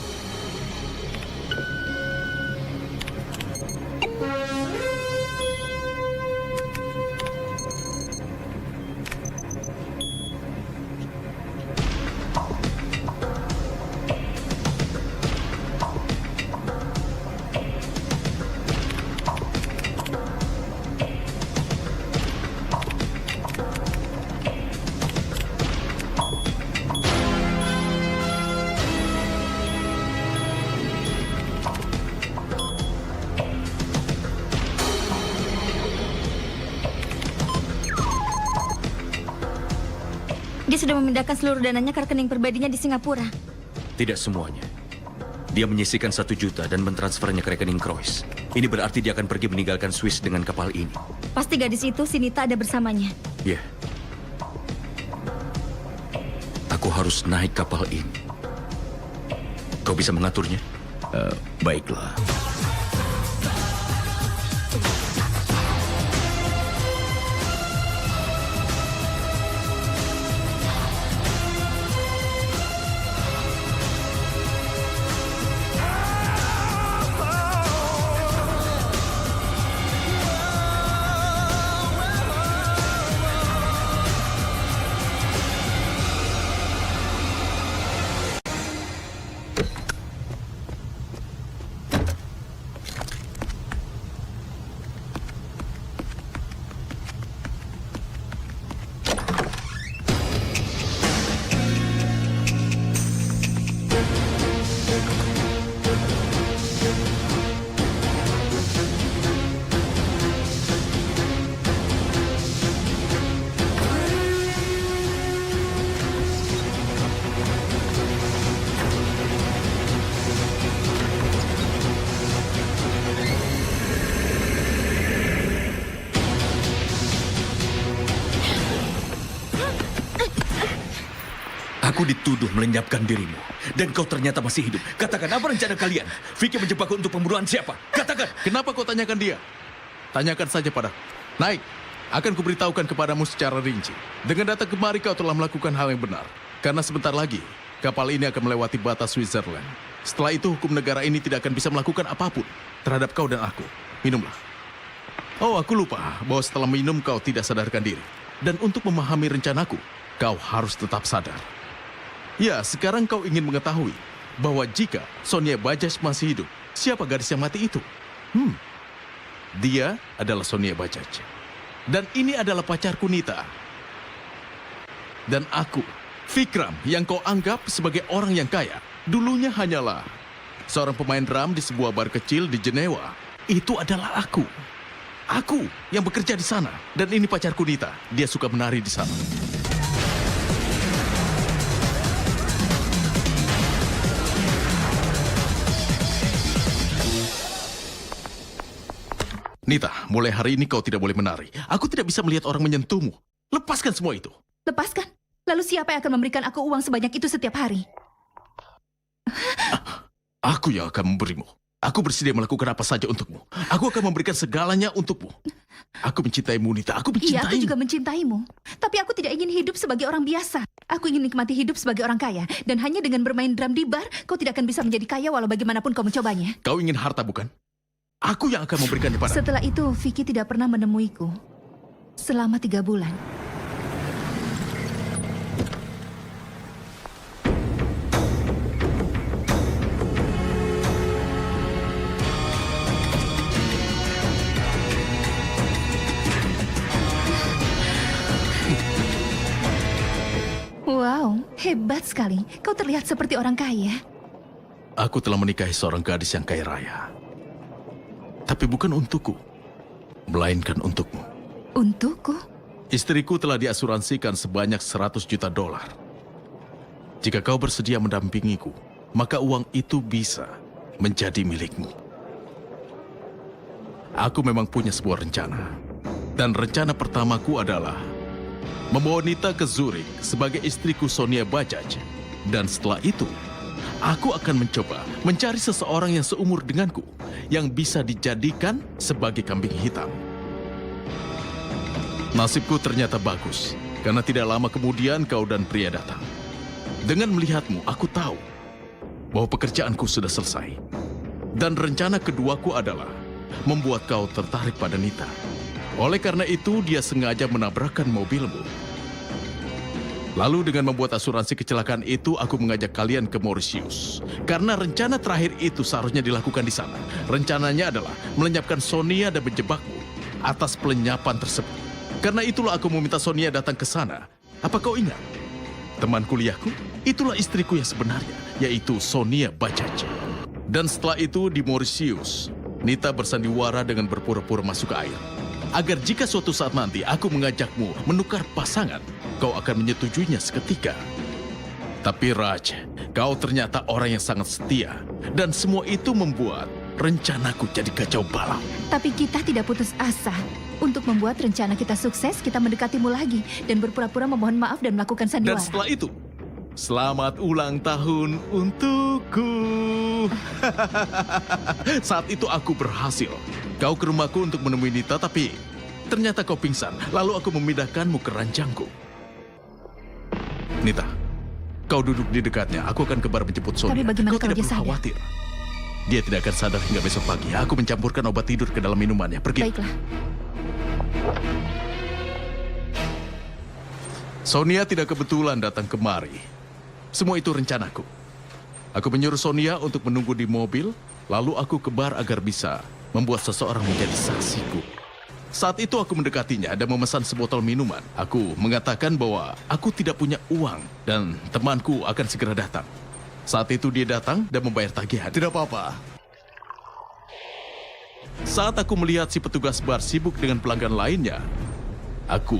Dia sudah memindahkan seluruh dananya ke rekening pribadinya di Singapura. Tidak semuanya. Dia menyisihkan 1 juta dan mentransfernya ke rekening Croix. Ini berarti dia akan pergi meninggalkan Swiss dengan kapal ini. Pasti gadis itu Sinita ada bersamanya. Ya. Aku harus naik kapal ini. Kau bisa mengaturnya? Baiklah. Aku dituduh melenyapkan dirimu. Dan kau ternyata masih hidup. Katakan apa rencana kalian? Vicky menjebakku untuk pembunuhan siapa? Katakan! Kenapa kau tanyakan dia? Tanyakan saja pada. Naik. Akan kuberitahukan kepadamu secara rinci. Dengan datang kemari kau telah melakukan hal yang benar. Karena sebentar lagi, kapal ini akan melewati batas Switzerland. Setelah itu, hukum negara ini tidak akan bisa melakukan apapun terhadap kau dan aku. Minumlah. Oh, aku lupa bahwa setelah minum kau tidak sadarkan diri. Dan untuk memahami rencanaku, kau harus tetap sadar. Ya, sekarang kau ingin mengetahui bahwa jika Sonia Bajaj masih hidup, siapa gadis yang mati itu? Dia adalah Sonia Bajaj. Dan ini adalah pacarku Nita. Dan aku, Vikram, yang kau anggap sebagai orang yang kaya, dulunya hanyalah seorang pemain drum di sebuah bar kecil di Jenewa. Itu adalah aku. Aku yang bekerja di sana. Dan ini pacarku Nita. Dia suka menari di sana. Nita, mulai hari ini kau tidak boleh menari. Aku tidak bisa melihat orang menyentuhmu. Lepaskan semua itu. Lepaskan. Lalu siapa yang akan memberikan aku uang sebanyak itu setiap hari? Aku yang akan memberimu. Aku bersedia melakukan apa saja untukmu. Aku akan memberikan segalanya untukmu. Aku mencintaimu, Nita. Aku Iya, aku mencintaimu. juga mencintaimu. Tapi aku tidak ingin hidup sebagai orang biasa. Aku ingin nikmati hidup sebagai orang kaya. Dan hanya dengan bermain drum di bar, kau tidak akan bisa menjadi kaya walau bagaimanapun kau mencobanya. Kau ingin harta, bukan? Aku yang akan memberikannya padamu. Setelah itu, Vicky tidak pernah menemuiku. Selama 3 bulan. Wow, hebat sekali. Kau terlihat seperti orang kaya. Aku telah menikahi seorang gadis yang kaya raya. Tapi bukan untukku, melainkan untukmu. Untukku? Istriku telah diasuransikan sebanyak 100 juta dolar. Jika kau bersedia mendampingiku, maka uang itu bisa menjadi milikmu. Aku memang punya sebuah rencana. Dan rencana pertamaku adalah membawa Nita ke Zurich sebagai istriku Sonia Bajaj. Dan setelah itu, aku akan mencoba mencari seseorang yang seumur denganku yang bisa dijadikan sebagai kambing hitam. Nasibku ternyata bagus, karena tidak lama kemudian kau dan pria datang. Dengan melihatmu, aku tahu bahwa pekerjaanku sudah selesai. Dan rencana keduaku adalah membuat kau tertarik pada Nita. Oleh karena itu, dia sengaja menabrakkan mobilmu. Lalu dengan membuat asuransi kecelakaan itu, aku mengajak kalian ke Mauritius. Karena rencana terakhir itu seharusnya dilakukan di sana. Rencananya adalah melenyapkan Sonia dan menjebakmu atas pelenyapan tersebut. Karena itulah aku meminta Sonia datang ke sana. Apa kau ingat? Teman kuliahku, itulah istriku yang sebenarnya, yaitu Sonia Bajaj. Dan setelah itu di Mauritius, Nita bersandiwara dengan berpura-pura masuk ke air. Agar jika suatu saat nanti aku mengajakmu menukar pasangan, kau akan menyetujuinya seketika. Tapi Raj, kau ternyata orang yang sangat setia. Dan semua itu membuat rencanaku jadi kacau balau. Tapi kita tidak putus asa. Untuk membuat rencana kita sukses, kita mendekatimu lagi dan berpura-pura memohon maaf dan melakukan Dan sandiwara. setelah itu, selamat ulang tahun untukku. Saat itu aku berhasil. Kau ke rumahku untuk menemui Nita, tapi ternyata kau pingsan. Lalu aku memindahkanmu ke ranjangku. Nita, kau duduk di dekatnya. Aku akan ke bar menjemput Sonia. Tapi bagaimana Kau kalau tidak dia perlu sadar? khawatir. Dia tidak akan sadar hingga besok pagi. Aku mencampurkan obat tidur ke dalam minumannya. Pergi. Baiklah. Sonia tidak kebetulan datang kemari. Semua itu rencanaku. Aku menyuruh Sonia untuk menunggu di mobil, lalu aku ke bar agar bisa membuat seseorang menjadi saksiku. Saat itu aku mendekatinya dan memesan sebotol minuman. Aku mengatakan bahwa aku tidak punya uang dan temanku akan segera datang. Saat itu dia datang dan membayar tagihan. Tidak apa-apa. Saat aku melihat si petugas bar sibuk dengan pelanggan lainnya, aku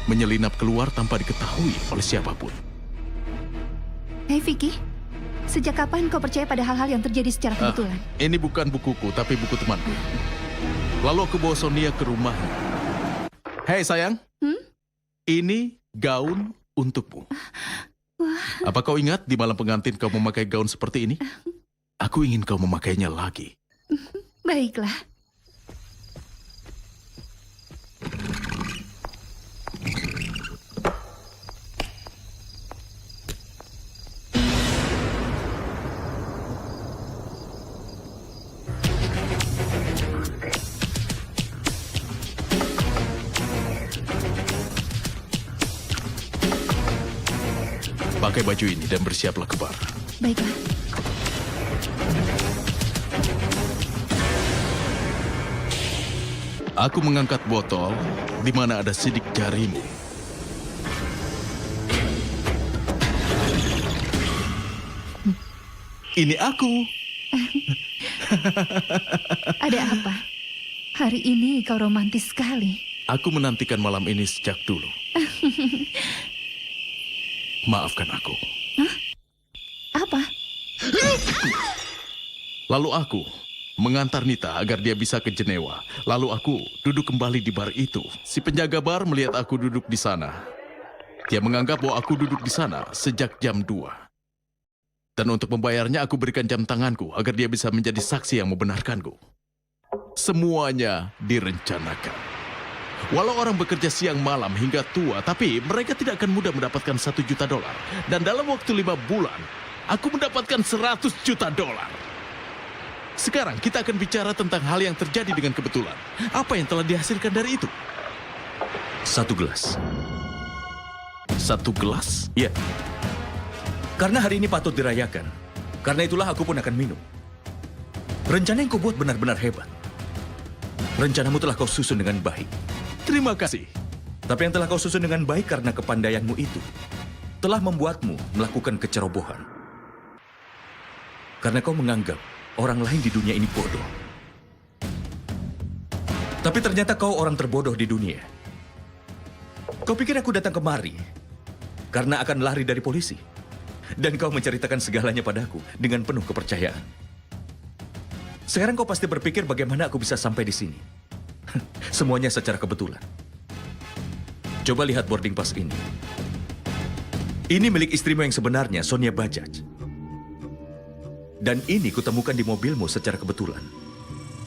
menyelinap keluar tanpa diketahui oleh siapapun. Hei Vicky, sejak kapan kau percaya pada hal-hal yang terjadi secara kebetulan? Ini bukan bukuku, tapi buku temanku. Lalu aku bawa Sonia ke rumahnya. Hei sayang, ini gaun untukmu. Apa kau ingat di malam pengantin kau memakai gaun seperti ini? Aku ingin kau memakainya lagi. Baiklah. Pakai baju ini dan bersiaplah ke bar. Baiklah. Aku mengangkat botol di mana ada sidik jarimu. Ini aku. Ada apa? Hari ini kau romantis sekali. Aku menantikan malam ini sejak dulu. Maafkan aku. Apa? Lalu aku mengantar Nita agar dia bisa ke Jenewa. Lalu aku duduk kembali di bar itu. Si penjaga bar melihat aku duduk di sana. Dia menganggap bahwa aku duduk di sana sejak jam 2. Dan untuk membayarnya aku berikan jam tanganku agar dia bisa menjadi saksi yang membenarkanku. Semuanya direncanakan. Walau orang bekerja siang malam hingga tua, tapi mereka tidak akan mudah mendapatkan $1 juta. Dan dalam waktu 5 bulan, aku mendapatkan $100 juta. Sekarang kita akan bicara tentang hal yang terjadi dengan kebetulan. Apa yang telah dihasilkan dari itu? 1 gelas. 1 gelas? Iya. Karena hari ini patut dirayakan. Karena itulah aku pun akan minum. Rencana yang kau buat benar-benar hebat. Rencanamu telah kau susun dengan baik. Terima kasih. Tapi yang telah kau susun dengan baik karena kepandaianmu itu telah membuatmu melakukan kecerobohan. Karena kau menganggap orang lain di dunia ini bodoh. Tapi ternyata kau orang terbodoh di dunia. Kau pikir aku datang kemari karena akan lari dari polisi. Dan kau menceritakan segalanya padaku dengan penuh kepercayaan. Sekarang kau pasti berpikir bagaimana aku bisa sampai di sini. Semuanya secara kebetulan. Coba lihat boarding pass ini. Ini milik istrimu yang sebenarnya, Sonia Bajaj. Dan ini kutemukan di mobilmu secara kebetulan.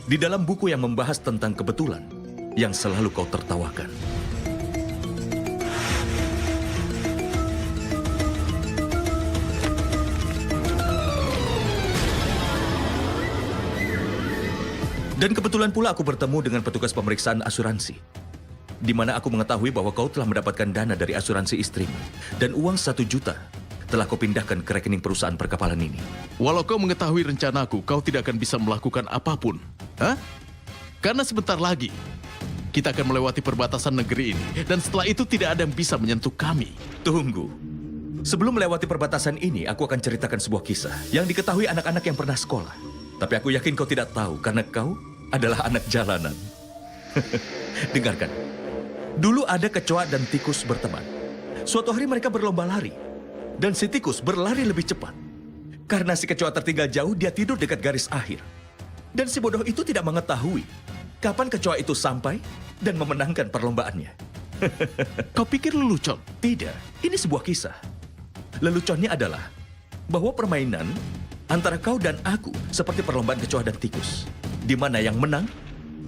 Di dalam buku yang membahas tentang kebetulan yang selalu kau tertawakan. Dan kebetulan pula aku bertemu dengan petugas pemeriksaan asuransi, di mana aku mengetahui bahwa kau telah mendapatkan dana dari asuransi istrimu, dan uang 1 juta telah kau pindahkan ke rekening perusahaan perkapalan ini. Walau kau mengetahui rencanaku, kau tidak akan bisa melakukan apapun. Hah? Karena sebentar lagi, kita akan melewati perbatasan negeri ini. Dan setelah itu tidak ada yang bisa menyentuh kami. Tunggu. Sebelum melewati perbatasan ini, aku akan ceritakan sebuah kisah yang diketahui anak-anak yang pernah sekolah. Tapi aku yakin kau tidak tahu karena kau adalah anak jalanan. Dengarkan. Dulu ada kecoa dan tikus berteman. Suatu hari mereka berlomba lari. Dan si tikus berlari lebih cepat. Karena si kecoa tertinggal jauh, dia tidur dekat garis akhir. Dan si bodoh itu tidak mengetahui kapan kecoa itu sampai dan memenangkan perlombaannya. Kau pikir lelucon? Tidak, ini sebuah kisah. Leluconnya adalah bahwa permainan antara kau dan aku seperti perlombaan kecoa dan tikus, di mana yang menang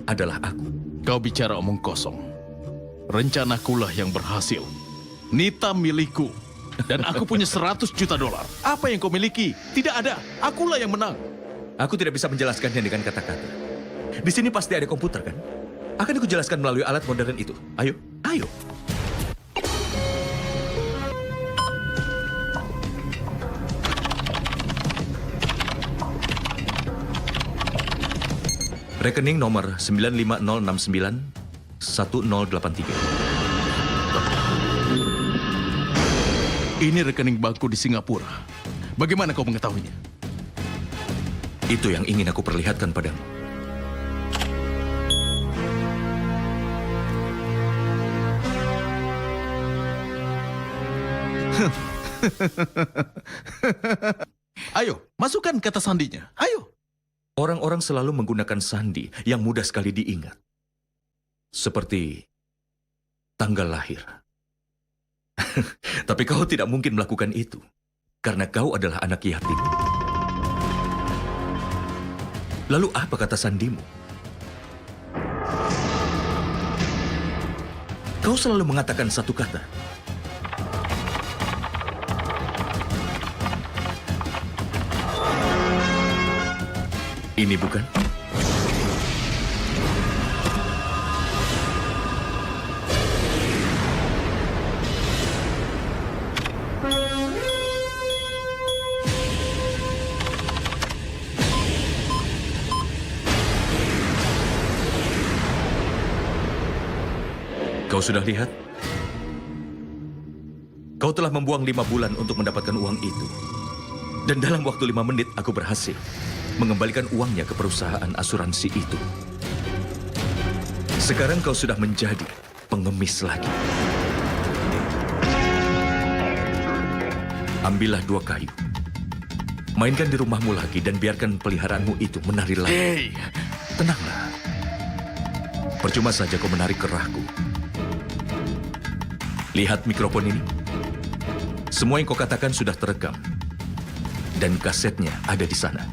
adalah aku. Kau bicara omong kosong. Rencanakulah yang berhasil. Nita milikku. Dan aku punya 100 juta dolar. Apa yang kau miliki? Tidak ada. Akulah yang menang. Aku tidak bisa menjelaskannya dengan kata-kata. Di sini pasti ada komputer, kan? Akan aku jelaskan melalui alat modern itu. Ayo, ayo. Rekening nomor 95069183. Ini rekening banku di Singapura. Bagaimana kau mengetahuinya? Itu yang ingin aku perlihatkan padamu. Ayo, masukkan kata sandinya. Ayo. Orang-orang selalu menggunakan sandi yang mudah sekali diingat. Seperti tanggal lahir. Tapi kau tidak mungkin melakukan itu. Karena kau adalah anak yatim. Lalu apa kata sandimu? Kau selalu mengatakan satu kata. Ini bukan? Kau sudah lihat? Kau telah membuang 5 bulan untuk mendapatkan uang itu. Dan dalam waktu 5 menit aku berhasil mengembalikan uangnya ke perusahaan asuransi itu. Sekarang kau sudah menjadi pengemis lagi. Ambillah 2 kayu. Mainkan di rumahmu lagi dan biarkan peliharaanmu itu menari lagi. Hey. Tenanglah. Percuma saja kau menarik kerahku. Lihat mikrofon ini. Semua yang kau katakan sudah terekam. Dan kasetnya ada di sana.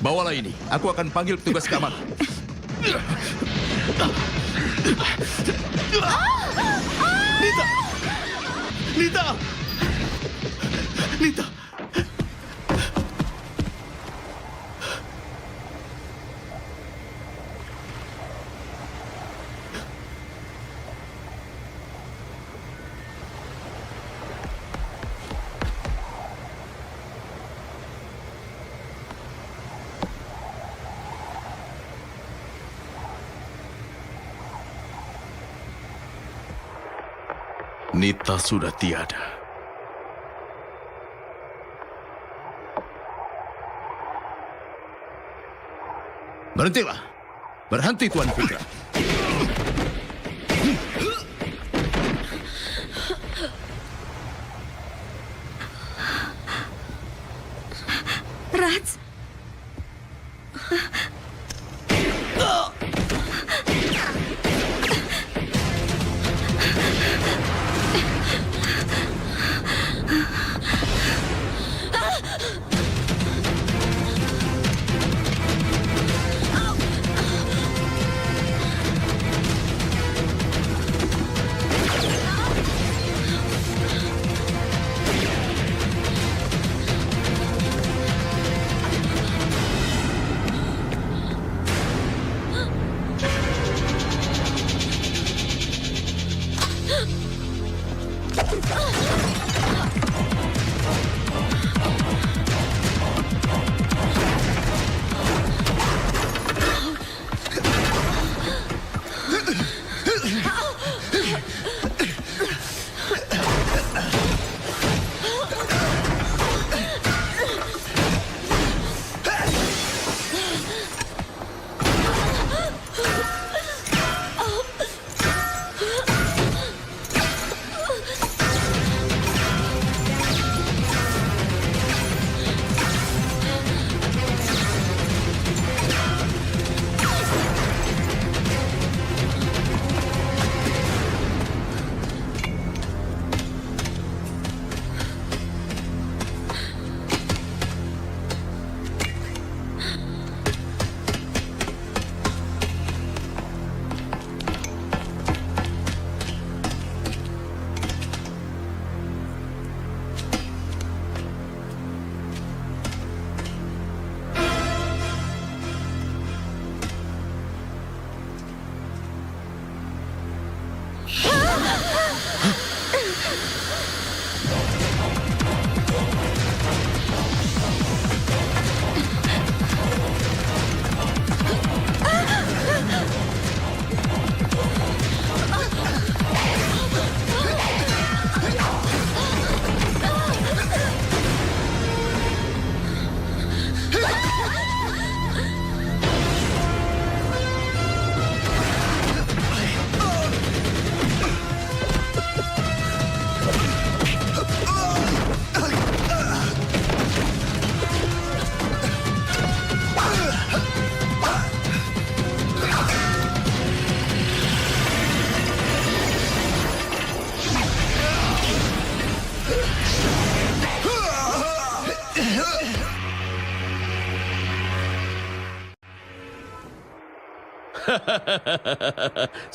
Bawalah ini. Aku akan panggil petugas keamanan. Nita! Nita! Nita! Nita sudah tiada. Berhentilah. Berhenti, Tuan Fikram. Raj,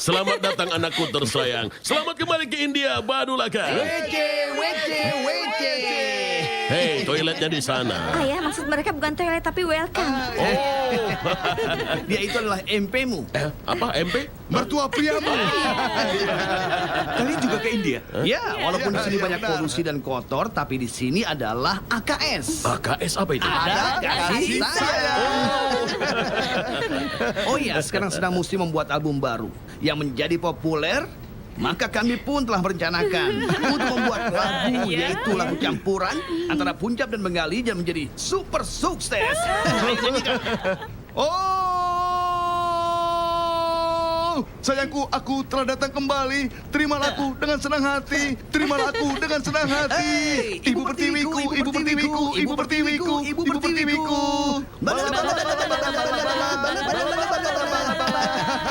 Selamat datang anakku tersayang. Selamat kembali ke India, Badulaka. Hei, toiletnya di sana. ayah, maksud mereka bukan toilet tapi welcome. Dia itu adalah MP-mu. Apa, MP? Mertua priamu. Kalian juga ke India? Ya, walaupun di sini banyak polusi dan kotor, tapi di sini adalah AKS. AKS apa itu? Ada kasih sayang. Oh iya, sekarang sedang musim membuat album baru yang menjadi populer. Maka kami pun telah merencanakan untuk membuat lagu, yaitu lagu campuran antara Punjab dan Bengali dan menjadi super sukses. Oh, sayangku, aku telah datang kembali. Terimalah aku dengan senang hati. Terimalah aku dengan senang hati. Ibu pertiwiku, ibu pertiwiku, ibu pertiwiku, ibu pertiwiku.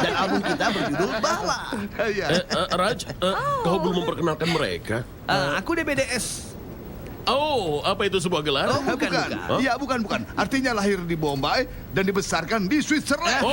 Dan album kita berjudul Bala. Raj, kau belum memperkenalkan mereka. Aku DBDS. Oh, apa itu sebuah gelar? Oh, bukan. Iya, bukan. Artinya lahir di Bombay dan dibesarkan di Switzerland. Oh.